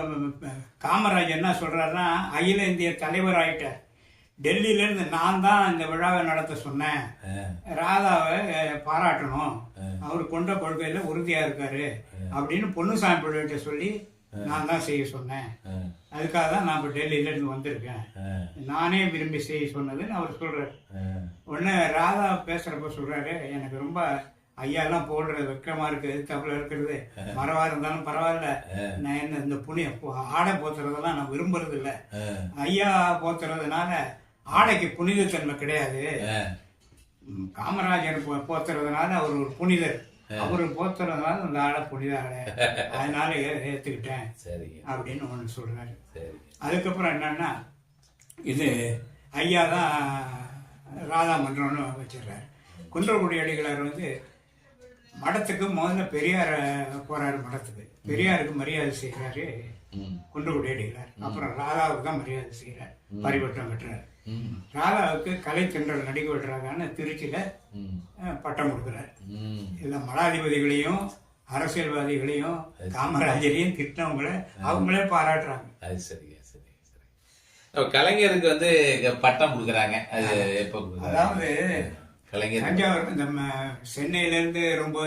காமராஜர் என்ன சொல்றாருன்னா, அகில இந்திய தலைவர் ஆயிட்டார். டெல்லியில இருந்து நான் தான் இந்த விழாவை நடத்த சொன்னேன், ராதாவை பாராட்டணும், அவர் கொண்ட கொள்கையில உறுதியா இருக்காரு அப்படின்னு பொன்னுசாமி பிள்ளைகிட்ட சொல்லி நான் தான் செய்ய சொன்னேன். அதுக்காக தான் நான் இப்ப டெல்லியில இருந்து வந்திருக்கேன், நானே விரும்பி செய்ய சொன்னதுன்னு அவர் சொல்றாரு. உடனே ராதா பேசுறப்ப சொல்றாரு, எனக்கு ரொம்ப ஐயா எல்லாம் போடுறது வெக்கமா இருக்கு, தப்புல இருக்கிறது மரவா இருந்தாலும் பரவாயில்ல, நான் என்ன இந்த ஆடை போத்துறதெல்லாம் நான் விரும்புறது இல்லை. ஐயா போத்துறதுனால ஆடைக்கு புனிதத்தன்மை கிடையாது. காமராஜர் போத்துறதுனால அவர் ஒரு புனிதர், அவரு போத்துறதுனால அந்த ஆடை புனித ஆடை, அதனால ஏத்துக்கிட்டேன் அப்படின்னு ஒண்ணு சொல்றாரு. அதுக்கப்புறம் என்னன்னா, இது ஐயா தான் ராதா மன்றம்னு வச்சிடுறாரு. குன்றக்குடி அடிகளார் வந்து மடத்துக்கு முதல்ல பெரியார போறாரு. மடத்துக்கு பெரியாருக்கு மரியாதை செய்யறாரு குன்றக்குடி அடிகளார். அப்புறம் ராதாவுக்கு தான் மரியாதை செய்யறாரு, பரிவட்டம் கட்டுறாரு. ராதாவுக்கு கலை தென்றல் நடிக்க விடுறாங்கன்னு திருச்சியில பட்டம் கொடுக்குறாரு. இதுல மடாதிபதிகளையும் அரசியல்வாதிகளையும் காமராஜரையும் திட்டவங்களை அவங்களே பாராட்டுறாங்க. கலைஞருக்கு வந்து பட்டம் கொடுக்குறாங்க. அது எப்ப? அதாவது தஞ்சாவூர் இந்த சென்னையில இருந்து ரொம்ப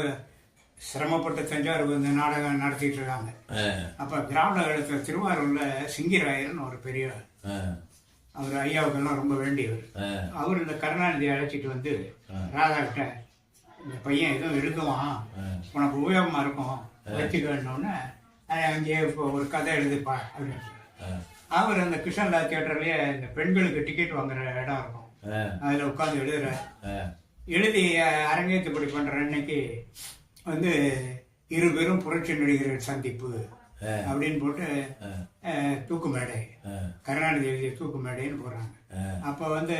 சிரமப்பட்டு தஞ்சாவூர் இந்த நாடகம் நடத்திட்டு இருக்காங்க. அப்ப திராவிட கழகத்துல திருவாரூர்ல சிங்கிராயர்னு ஒரு பெரிய, அவர் ஐயாவுக்கெல்லாம் ரொம்ப வேண்டியவர். அவர் இந்த கருணாநிதி அழைச்சிட்டு வந்து ராதா கிட்ட, இந்த பையன் எதுவும் எழுதுவான், உனக்கு உபயோகமா இருக்கும், வச்சுக்கணும்னு அங்கேயே இப்போ ஒரு கதை எழுதுப்பா அப்படின்னு. அவர் அந்த கிருஷ்ணலா தியேட்டர்லயே இந்த பெண்களுக்கு டிக்கெட் வாங்குற இடம் இருக்கும், அதுல உட்காந்து எழுதுறாரு. எழுதி அரங்கேற்றப்படி பண்ற அன்னைக்கு வந்து இருபெரும் புரட்சி நடிகர்கள் சந்திப்பு அப்படின்னு போட்டு தூக்கு மேடை, கருணாநிதி எழுதிய தூக்கு மேடைன்னு போடுறாங்க. அப்போ வந்து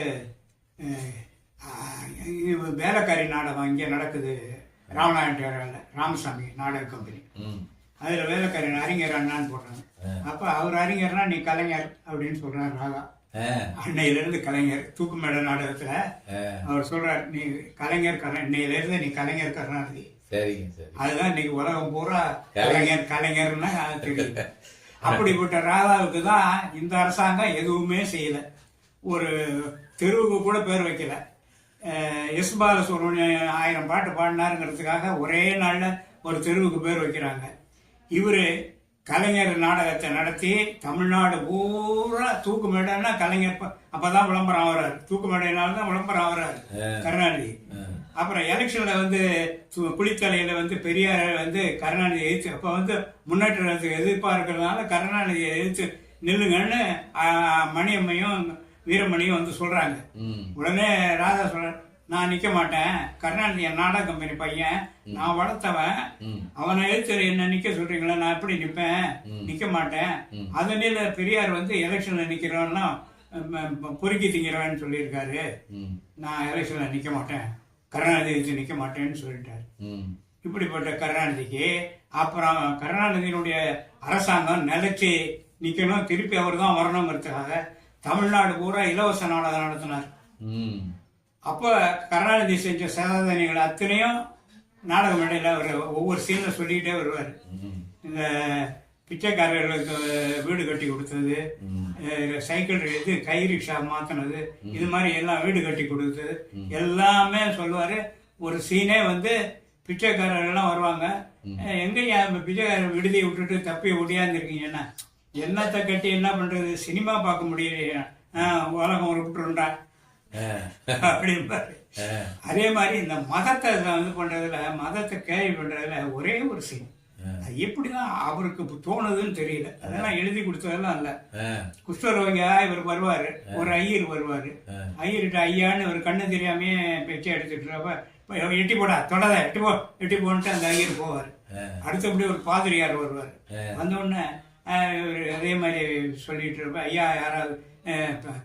வேலைக்காரி நாடகம் இங்கே நடக்குது, ராமநாயன் ராமசாமி நாடக கம்பெனி, அதில் வேலைக்காரி அறிஞர் அண்ணான்னு போடுறாங்க. அப்போ அவர் அறிஞர்னா நீ கலைஞர் அப்படின்னு சொல்றாரு ராதா. அன்னையிலிருந்து கலைஞர் தூக்கு மேடை நாடகத்துல அவர் சொல்றார், நீ கலைஞர் இன்னையிலிருந்து நீ கலைஞர் கருணாநிதி. அதுதான் இன்னைக்கு உலகம் பூரா கலைஞர் கலைஞர்னா தெரியும். அப்படிப்பட்ட ராதாவுக்கு தான் இந்த அரசாங்கம் எதுவுமே செய்யல, ஒரு தெருவுக்கு கூட பேர் வைக்கல. எஸ் பாலசுப்ரமணியம் 1000 பாட்டு பாடினாருங்கிறதுக்காக ஒரே நாள்ல ஒரு தெருவுக்கு பேர் வைக்கிறாங்க. இவரு கலைஞர் நாடகத்தை நடத்தி தமிழ்நாடு பூரா தூக்கு மேடைன்னா கலைஞர் அப்பதான் விளம்பரம் ஆகிறாரு, தூக்கு மேடையினால்தான் விளம்பரம் ஆகிறாரு கருணாநிதி. அப்புறம் எலெக்ஷன்ல வந்து குளித்தலையில வந்து பெரியார் வந்து கருணாநிதி எதிர்த்து, அப்ப வந்து முன்னேற்றத்துக்கு எதிர்ப்பா இருக்கிறதுனால கருணாநிதியை எதிர்த்து நில்லுங்கன்னு மணியம்மையும் வீரமணியும் வந்து சொல்றாங்க. உடனே ராதா சொல்ற, நான் நிக்க மாட்டேன், கருணாநிதி என் நாடக கம்பெனி பையன், நான் வளர்த்தவன், அவனை எழுத்து என்ன நிக்க சொல்றீங்களா, நான் எப்படி நிப்பேன், நிக்க மாட்டேன். அதனால பெரியார் வந்து எலெக்ஷன்ல நிக்கிறோம்னா பொறுக்கி திங்கிறவன்னு சொல்லியிருக்காரு, நான் எலெக்ஷன்ல நிக்க மாட்டேன், கருணாநிதி எழுத்து நிக்க மாட்டேன்னு சொல்லிட்டாரு. இப்படிப்பட்ட கருணாநிதிக்கு அப்புறம் கருணாநிதியினுடைய அரசாங்கம் நிலைச்சு நிக்கணும், திருப்பி அவர் தான் வரணுங்கிறதுக்காக தமிழ்நாடு பூரா இலவச நாடகம் நடத்தினார். அப்ப கருணாநிதி செஞ்ச சாதனைகள் அத்தனையும் நாடக மேடையில் அவர் ஒவ்வொரு சீன்ல சொல்லிக்கிட்டே வருவார். இந்த பிச்சைக்காரர்களுக்கு வீடு கட்டி கொடுத்தது, சைக்கிள் இது கை ரிக்ஷா மாத்தினது, இது மாதிரி எல்லாம் வீடு கட்டி கொடுத்தது எல்லாமே சொல்லுவாரு. ஒரு சீனே வந்து பிச்சைக்காரர்கள்லாம் வருவாங்க, எங்கய்யா பிச்சைக்காரர் விடுதியை விட்டுட்டு தப்பி ஒடியாந்துருக்கீங்கன்னா, என்னத்தை கட்டி என்ன பண்றது, சினிமா பார்க்க முடியலையா, உலகம் ஒரு விட்டுருண்டா அப்படின்பாரு. அதே மாதிரி இந்த மதத்தை வந்து பண்றதுல, மதத்தை கேள்வி பண்றதுல ஒரே ஒரு சீன், எப்படிதான் அவருக்கு தோணுதுன்னு தெரியல. அதெல்லாம் எழுதி கொடுத்ததெல்லாம் இல்ல. குஷ்டரோகியா இவர் வருவாரு, ஒரு ஐயர் வருவாரு, ஐயர்கிட்ட ஐயான்னு ஒரு கண்ணு தெரியாமே பேச்சை எடுத்துட்டு எட்டி போடா தொடத எட்டி போன்ட்டு அந்த ஐயர் போவாரு. அடுத்தபடி ஒரு பாதிரியார் வருவார், வந்தோடனே அதே மாதிரி சொல்லிட்டு இருப்ப, ஐயா யாராவது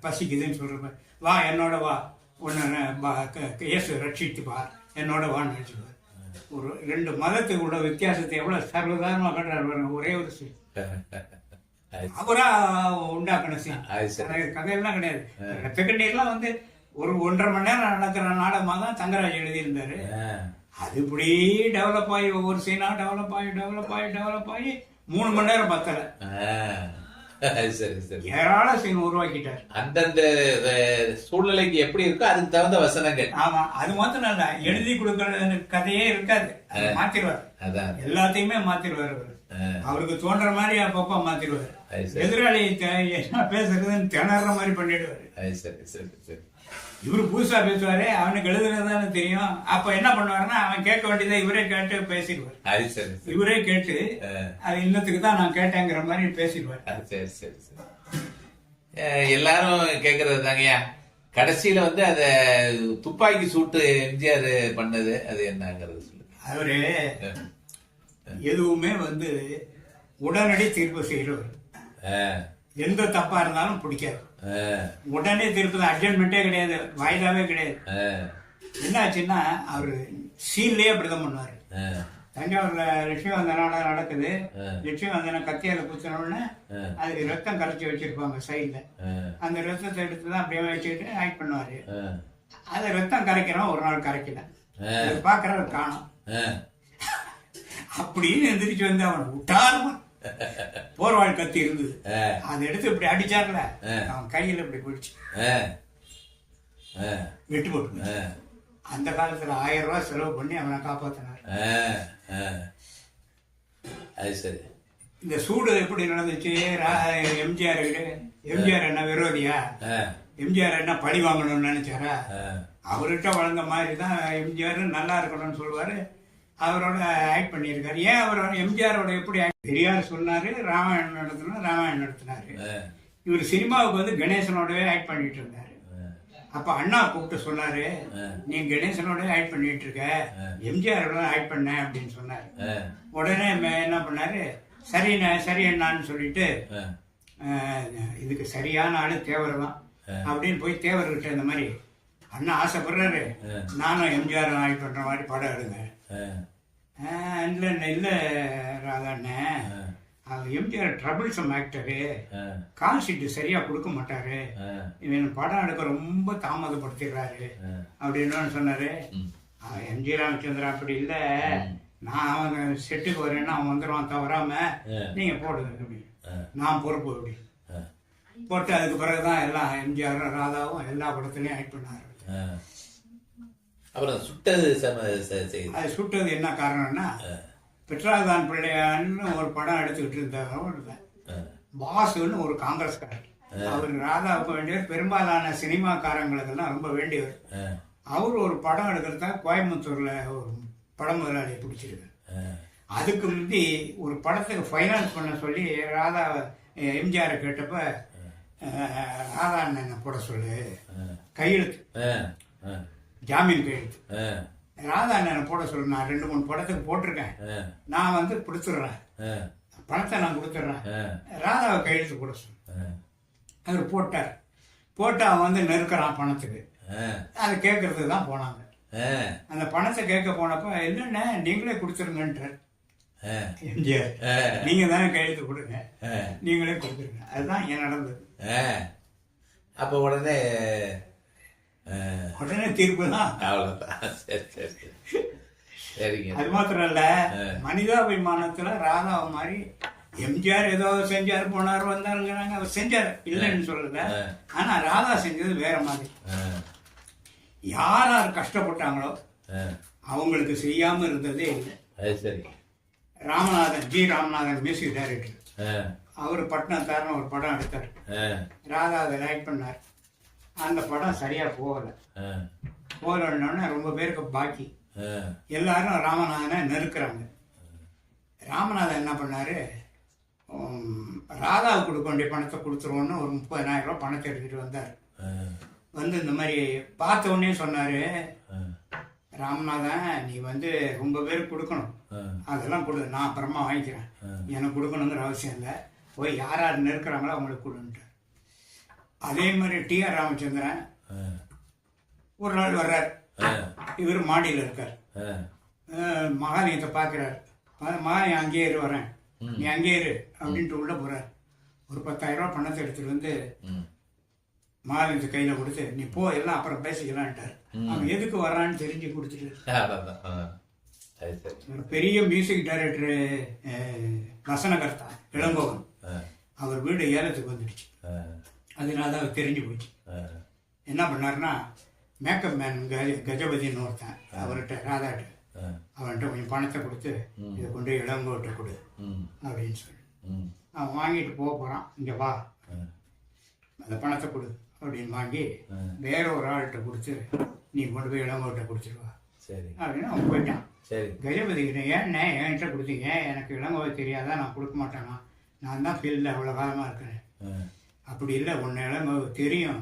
பசிக்குதுன்னு சொல்றப்ப, வா என்னோட வா, ஒன்னு இயேசு ரட்சித்து வா, என்னோட வான்னு நினைச்சுக்குவார். ஒரு 2 மதத்துக்கு உள்ள வித்தியாசத்தை எவ்வளவு சர்வதாரணமா கட்டுறாரு, ஒரே ஒரு சீன் அவரா உண்டாக்கணும் சீன், கதையெல்லாம் கிடையாது. ரத்த கண்ணீர்லாம் வந்து ஒரு 1.5 மணி நேரம் நடக்கிற நாடகமா தான் தங்கராஜ் எழுதியிருந்தாரு. அது இப்படி டெவலப் ஆகி ஒவ்வொரு சீனா டெவலப் ஆகி 3 மணி நேரம் பத்தல. ஏராள சீன் உருவாக்கிட்டார். அந்தந்த சூழ்நிலைக்கு எப்படி இருக்கோ அதுக்கு தகுந்த வசனங்கள். ஆமா, அது மாத்திரம் இல்ல, எழுதி கொடுக்கற கதையே இருக்காது, மாத்திருவார். எல்லாத்தையுமே மாத்திருவார். அவருக்கு தோன்ற மாதிரி அப்பப்ப மாத்திருவாரு. எதிராளி என்ன பேசுறதுன்னு திணற மாதிரி பண்ணிடுவாரு. இவரு புதுசா பேசுவாரு, அவனுக்கு எழுதுனதானே தெரியும். அப்ப என்ன பண்ணுவாருன்னா, அவன் கேட்க வேண்டியதை இவரே கேட்டு பேசிடுவார். இவரே கேட்டு அது இன்னத்துக்கு தான் நான் கேட்டேங்கிற மாதிரி பேசிடுவார். எல்லாரும் கேக்குறது தாங்கய்யா, கடைசியில வந்து அத துப்பாக்கி சூட்டு எம்ஜிஆர் பண்ணது அது என்னங்கிறது சொல்லுங்க. அவரு எதுவுமே வந்து உடனடி தீர்ப்பு செய்யறவர், எந்த தப்பா இருந்தாலும் பிடிக்காது, உடனே திருப்பி அட்ஜஸ்ட்மெண்டே கிடையாது, வாய்தாவே கிடையாது. என்ன ஆச்சுன்னா அவரு சீன்லயே அப்படிதான் பண்ணுவாரு. தஞ்சாவூர்ல லட்சுமி வந்தன நடக்குது, லட்சுமி வந்தன கத்தியால குத்தினோடனே அதுக்கு ரத்தம் கரைச்சி வச்சிருப்பாங்க சைட்ல, அந்த ரத்தத்தை எடுத்துதான் அப்படியே வச்சுக்கிட்டு ஆக்ட் பண்ணுவாரு. அதை ரத்தம் கரைக்கிறோம், ஒரு நாள் கரைக்கல, பாக்குறவர் காணும். அப்படின்னு எந்திரிச்சு வந்து அவன் விட்டாருமா போர்வாள் கத்தி இருந்தது, அதை எடுத்து இப்படி அடிச்சார்ல, அவன் கையில இப்படி போயிடுச்சு, வெட்டு போட்டு. அந்த காலத்துல 1000 ரூபாய் செலவு பண்ணி அவனை காப்பாத்தினார். இந்த சூடு எப்படி நடந்துச்சு, எம்ஜிஆர் என்ன விரோதியா, எம்ஜிஆர் என்ன பழி வாங்கணும்னு நினைச்சாரா, அவர்கிட்ட வளர்ந்த மாதிரி தான் எம்ஜிஆர் நல்லா இருக்கணும்னு சொல்லுவாரு. அவரோட ஆக்ட் பண்ணியிருக்காரு. ஏன் அவர் எம்ஜிஆரோட எப்படி பெரியார் சொன்னாரு, ராமாயணம் நடத்தினாரு. இவர் சினிமாவுக்கு வந்து கணேசனோடவே ஆக்ட் பண்ணிட்டு இருந்தாரு. அப்ப அண்ணா கூப்பிட்டு சொன்னாரு, நீ கணேசனோட ஆக்ட் பண்ணிட்டு இருக்க, எம்ஜிஆரோட ஆக்ட் பண்ண அப்படின்னு சொன்னாரு. உடனே என்ன பண்ணாரு, சரி அண்ணான்னு சொல்லிட்டு இதுக்கு சரியான ஆளு தேவர் தான் அப்படின்னு போய் தேவர்கிட்ட இந்த மாதிரி அண்ணா ஆசைப்படுறாரு, நானும் எம்ஜிஆர் ஆக்ட் பண்ற மாதிரி படம் எடுங்க. இல்ல ராதாண்ணே, MGR troublesome actor, call sheet சரியா கொடுக்க மாட்டாரு, இவன் படம் எடுக்க ரொம்ப தாமதப்படுத்திடுறாரு அப்படின்னு சொன்னாரு. எம்ஜி ராமச்சந்திரன் அப்படி இல்ல, நான் அவன் செட்டுக்கு வரேன்னா அவன் வந்துடுவான் தவறாம, நீங்க போடுங்க அப்படி, நான் பொறுப்பு அப்படி போட்டு அதுக்கு பிறகுதான் எல்லாம் எம்ஜிஆர் ராதாவும் எல்லா படத்துலயும் ஆக்ட் பண்ணாரு. அப்புறம் சுட்டது அது சுட்டது என்ன காரணம்னா, பெட்ராதான் பிள்ளையான்னு ஒரு படம் எடுத்துக்கிட்டு இருந்தவங்க பாசுன்னு ஒரு காங்கிரஸ்காரர், அவர் ராதாவுக்கு வேண்டியவர், பெரும்பாலான சினிமாக்காரங்களுக்கெல்லாம் ரொம்ப வேண்டியவர். அவர் ஒரு படம் எடுக்கிறதா கோயம்புத்தூர்ல ஒரு படம் முதலாளியை பிடிச்சிருக்காரு. அதுக்கு முந்தி ஒரு படத்துக்கு ஃபைனான்ஸ் பண்ண சொல்லி ராதா எம்ஜிஆரை கேட்டப்ப, ராதா அண்ணன் போட சொல்லு, கையெழுத்து ஜாமீன் கையெழுத்து, ராதா அண்ணனை போட சொல்லு, நான் 2-3 படத்துக்கு போட்டிருக்கேன், நான் வந்து கொடுத்துட்றேன், பணத்தை நான் கொடுத்துட்றேன், ராதாவை கையெழுத்து போட சொல்லு. அவர் போட்டார். போட்டு அவன் வந்து நெருக்கிறான் பணத்துக்கு. அதை கேட்கறதுக்கு தான் போனாங்க. அந்த பணத்தை கேட்க போனப்ப, இல்லைன்னா நீங்களே கொடுத்துருங்கன்றார் எம்ஜிஆர். நீங்க தானே கையெழுத்து கொடுங்க, நீங்களே கொடுத்துருங்க. அதுதான் இங்க நடந்தது. அப்ப உடனே தீர்ப்பு தான். அவ்வளவுதான். சரிங்க. அது மாத்திரம் இல்ல, மனிதாபிமானத்துல ராதாவை மாதிரி எம்ஜிஆர் ஏதோ செஞ்சாரு, போனாரு, வந்தாருங்கிறாங்க. அவர் செஞ்சாரு, இல்லைன்னு சொல்லல. ஆனா ராதா செஞ்சது வேற மாதிரி. யார் கஷ்டப்பட்டாங்களோ அவங்களுக்கு செய்யாம இருந்ததே இல்லை. சரி. ராமநாதன், ஜி ராமநாதன் மியூசிக் டைரக்டர், அவர் பட்னத்தார்னு ஒரு படம் எடுத்தார். ராதா அதை லைக் பண்ணார். அந்த படம் சரியா போகலன்னொன்னே ரொம்ப பேருக்கு பாக்கி, எல்லாரும் ராமநாதனை நெருக்கிறாங்க. ராமநாதன் என்ன பண்ணாரு, ராதாவுக்கு கொடுக்க வேண்டிய பணத்தை கொடுத்துருவோன்னு ஒரு 30,000 ரூபாய் பணத்தை எடுத்துட்டு வந்தார். வந்து இந்த மாதிரி பார்த்த உடனே சொன்னாரு, ராமநாதன் நீ வந்து ரொம்ப பேருக்கு கொடுக்கணும், அதெல்லாம் கொடு, நான் அப்புறமா வாங்கிக்கிறேன், எனக்கு கொடுக்கணுங்கிற அவசியம் இல்லை, போய் யார் யார் நெருக்கிறாங்களோ அவங்களுக்கு கொடுன்ட்டு. அதே மாதிரி டிஆர் ராமச்சந்திரன் ஒரு நாள் வர்றார். இவர் மாடியில் இருக்கார். மகாலிங்கத்தை பார்க்கிறார். மகாலிங்க அங்கேயே இரு, வரேன், நீ அங்கேயே இரு அப்படின்ட்டு உள்ள போறார். ஒரு 10,000 ரூபாய் பணத்தை எடுத்துட்டு வந்து மகாலிங்கத்தை கையில கொடுத்து, நீ போ, எல்லாம் அப்புறம் பேசிக்கலான்ட்டார். அவன் எதுக்கு வர்றான்னு தெரிஞ்சு கொடுத்துட்டு, பெரிய மியூசிக் டைரக்டர் வசனகர்த்தா இளங்கோவன், அவர் வீடு ஏலத்துக்கு வந்துடுச்சு. அதனால அவர் தெரிஞ்சு போச்சு. என்ன பண்ணாருன்னா, மேக்கப் மேன் கஜபதினு ஒருத்தன், அவர்கிட்ட ராதாட்ட, அவன்கிட்ட கொஞ்சம் பணத்தை கொடுத்து இதை கொண்டு இளங்கோட்ட கொடு அப்படின்னு சொல்லி அவன் வாங்கிட்டு போகிறான். இங்கே வா, அந்த பணத்தை கொடு அப்படின்னு வாங்கி வேற ஒரு ஆள்கிட்ட கொடுத்து, நீ கொண்டு போய் இளங்கோட்ட கொடுத்துருவா அப்படின்னு அவன் போயிட்டான். கஜபதி கிட்ட, ஏன்னே என்கிட்ட கொடுத்தீங்க, எனக்கு இளங்கோவை தெரியாதான், நான் கொடுக்க மாட்டேனா, நான் தான் ஃபீல்டில் அவ்வளோ காலமாக இருக்கிறேன். அப்படி இல்லை, உன்னை இளங்கோ தெரியும்,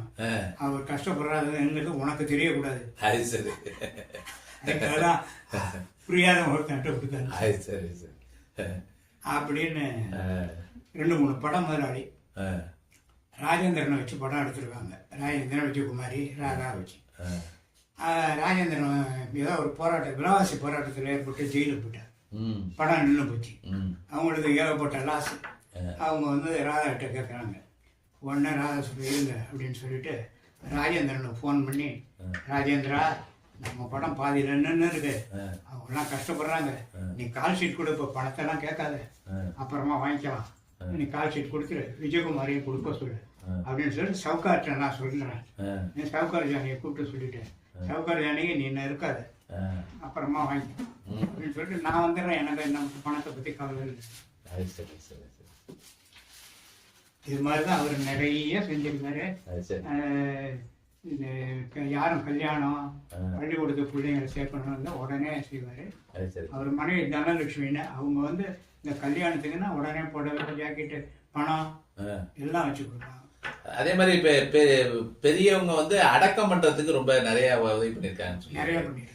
அவர் கஷ்டப்படுறாருங்கிறது உனக்கு தெரியக்கூடாது, அதுக்காகதான் புரியாத ஒருத்தன்ட்ட கொடுத்தாரு அப்படின்னு 2-3 படம் முதலாளி ராஜேந்திரனை வச்சு படம் எடுத்துருக்காங்க. ராஜேந்திரன், விஜயகுமாரி, ராதா வச்சு. ராஜேந்திரன் ஏதோ ஒரு போராட்டம், விலைவாசி போராட்டத்தில் ஏற்பட்டு ஜெயிலுக்கு போயிட்டார். படம் நின்று போச்சு. அவங்களுக்கு ஏகப்பட்ட லாஸ். அவங்க வந்து ராதாகிட்ட கேட்குறாங்க. உடனே ராதா இருங்க அப்படின்னு சொல்லிட்டு ராஜேந்திரனுக்கு ஃபோன் பண்ணி, ராஜேந்திரா, நம்ம படம் பாதியில் என்னன்னு இருக்கு, அவங்கெல்லாம் கஷ்டப்படுறாங்க, நீ கால் ஷீட் கொடு, இப்போ பணத்தெல்லாம் கேட்காத, அப்புறமா வாங்கிக்கலாம், நீ கால் ஷீட் கொடுத்துரு, விஜயகுமாரையும் கொடுக்க சொல்லு அப்படின்னு சொல்லிட்டு சவுகார்ட்ட நான் சொல்கிறேன். நீ சவுகார் ஜானியை கூப்பிட்டு சொல்லிட்டேன், சவுகார் ஜானிக்கு நீ என்ன இருக்காது, அப்புறமா வாங்கிக்கலாம் அப்படின்னு சொல்லிட்டு நான் வந்துடுறேன், எனக்கு நமக்கு பணத்தை பற்றி கவலை இல்லை. இது மாதிரிதான் அவர் நிறைய செஞ்சிருக்காரு. யாரும் கல்யாணம், பள்ளிக்கூடத்து பிள்ளைங்களை சேர்க்கணும்னு உடனே செய்வாரு. அவர் மனைவி தனலட்சுமின்னு, அவங்க வந்து இந்த கல்யாணத்துக்குன்னா உடனே புடவை, ஜாக்கெட்டு, பணம் எல்லாம் வச்சு கொடுப்பாங்க. அதே மாதிரி பெரியவங்க வந்து அடக்கம் பண்றதுக்கு ரொம்ப நிறைய உதவி பண்ணிருக்காங்க. நிறைய பண்ணிருக்காங்க.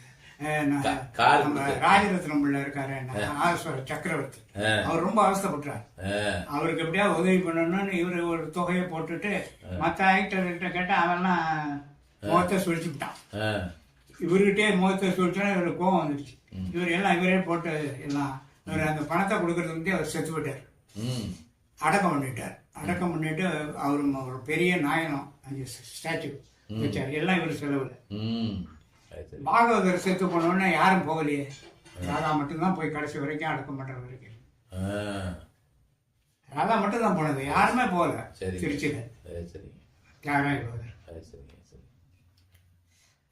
கார் ராஜரத்னம் பிள்ளை இருக்காரு, சக்கரவர்த்தி, அவர் ரொம்ப அவஸ்தைப்பட்டார். அவருக்கு எப்படியாவது உதவி பண்ணணும்னு இவரு ஒரு தொகையை போட்டுட்டு மற்ற ஆக்டர்கிட்ட கேட்டா அவெல்லாம் முகத்தை சுழிச்சுட்டான். இவர்கிட்டே முகத்தை சுழிச்சோன்னா இவருக்கு கோவம் வந்துடுச்சு. இவர் எல்லாம் இவரே போட்டு எல்லாம் இவர் அந்த பணத்தை கொடுக்கறதுக்கு வந்து அவர் செத்து போயிட்டார். அடக்கம் பண்ணிட்டார். அடக்கம் பண்ணிட்டு அவரு ஒரு பெரிய நாயனம் 5 ஸ்டாச்சு வச்சார். எல்லாம் இவர் செலவுல. பாகவதர் செத்து போனோடனே யாரும் போகலையே, ராதா மட்டும்தான் போய் கடைசி வரைக்கும் அடக்கம் பண்ற வரைக்கும். ராதா மட்டும் தான் போனது, யாருமே போகல திருச்சியில. தியாகராய பாகவதர்.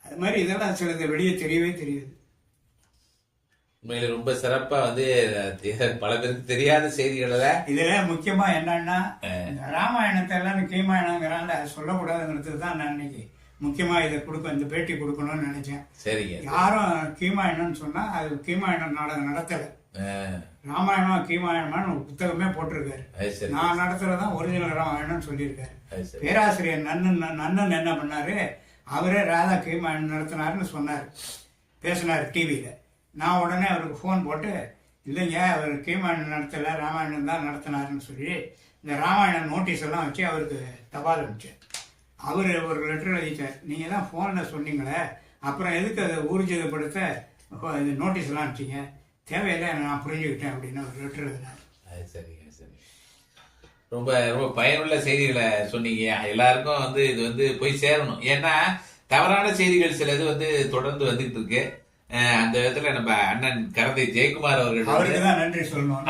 அது மாதிரி இதெல்லாம் சிலது வெளியே தெரியவே தெரியுது. உண்மையில ரொம்ப சிறப்பா வந்து பல பேருக்கு தெரியாத செய்திகள இதுல முக்கியமா என்னன்னா ராமாயணத்தை எல்லாம் கீமாயணங்கிறாங்க, சொல்லக்கூடாதுங்கிறது தான் நான் இன்னைக்கு முக்கியமா இதை இந்த பேட்டி கொடுக்கணும்னு நினைச்சேன். சரிங்க. யாரும் கீமாயணம்னு சொன்னா அது கீமாயணம் நாடகம் நடத்தல. ராமாயணமா கீமாயணமான்னு ஒரு புத்தகமே போட்டிருக்காரு. நான் நடத்துறதுதான் ஒரிஜினல் ராமாயணம்னு சொல்லியிருக்காரு. பேராசிரியர் நன்னன் என்ன பண்ணாரு, அவரே ராதா கீமாயணம் நடத்தினாருன்னு சொன்னார், பேசினார் டிவியில. நான் உடனே அவருக்கு ஃபோன் போட்டு, இல்லைங்க அவர் கீமாயணம் நடத்தலை, ராமாயணம் தான் நடத்தினாருன்னு சொல்லி இந்த ராமாயணம் நோட்டீஸ் எல்லாம் வச்சு அவருக்கு தபால் அனுப்பிச்சேன். அவர் ஒரு லெட்டர் எழுதிட்டார், நீங்கள் தான் ஃபோனில் சொன்னீங்களே, அப்புறம் எதுக்கு அதை ஊர்ஜிதப்படுத்த இது நோட்டீஸ் எல்லாம் அனுப்பிச்சிங்க, தேவையில்லை நான் புரிஞ்சுக்கிட்டேன் அப்படின்னு ஒரு லெட்டர் எழுதினார். சரிங்க சரி. ரொம்ப ரொம்ப பயனுள்ள செய்திகளை சொன்னீங்க. எல்லாருக்கும் வந்து இது வந்து போய் சேரணும். ஏன்னா தவறான செய்திகள் சிலது வந்து தொடர்ந்து வந்துகிட்டு இருக்கு. அந்த விதத்துல நம்ம அண்ணன் கரந்தை ஜெயக்குமார் அவருக்கு தான் நன்றி சொல்லணும்.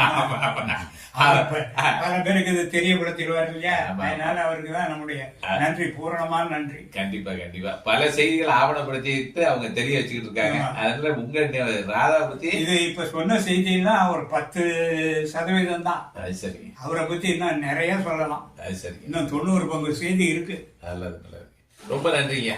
பல பேருக்கு இது தெரியப்படுத்திடுவார் இல்லையா, அதனால அவருக்கு தான் நம்முடைய நன்றி, பூரணமான நன்றி. கண்டிப்பா கண்டிப்பா. பல செய்திகளை ஆவணப்படுத்திட்டு அவங்க தெரிய வச்சுக்கிட்டு இருக்காங்க. அதனால உங்க ராதா பத்தி இது இப்ப சொன்ன செய்தியெல்லாம் ஒரு 10% தான். சரி. அவரை பத்தி இன்னும் நிறைய சொல்லலாம். சரி. இன்னும் 90 பங்கு செய்தி இருக்கு. நல்லது நல்லது. ரொம்ப நன்றிங்க.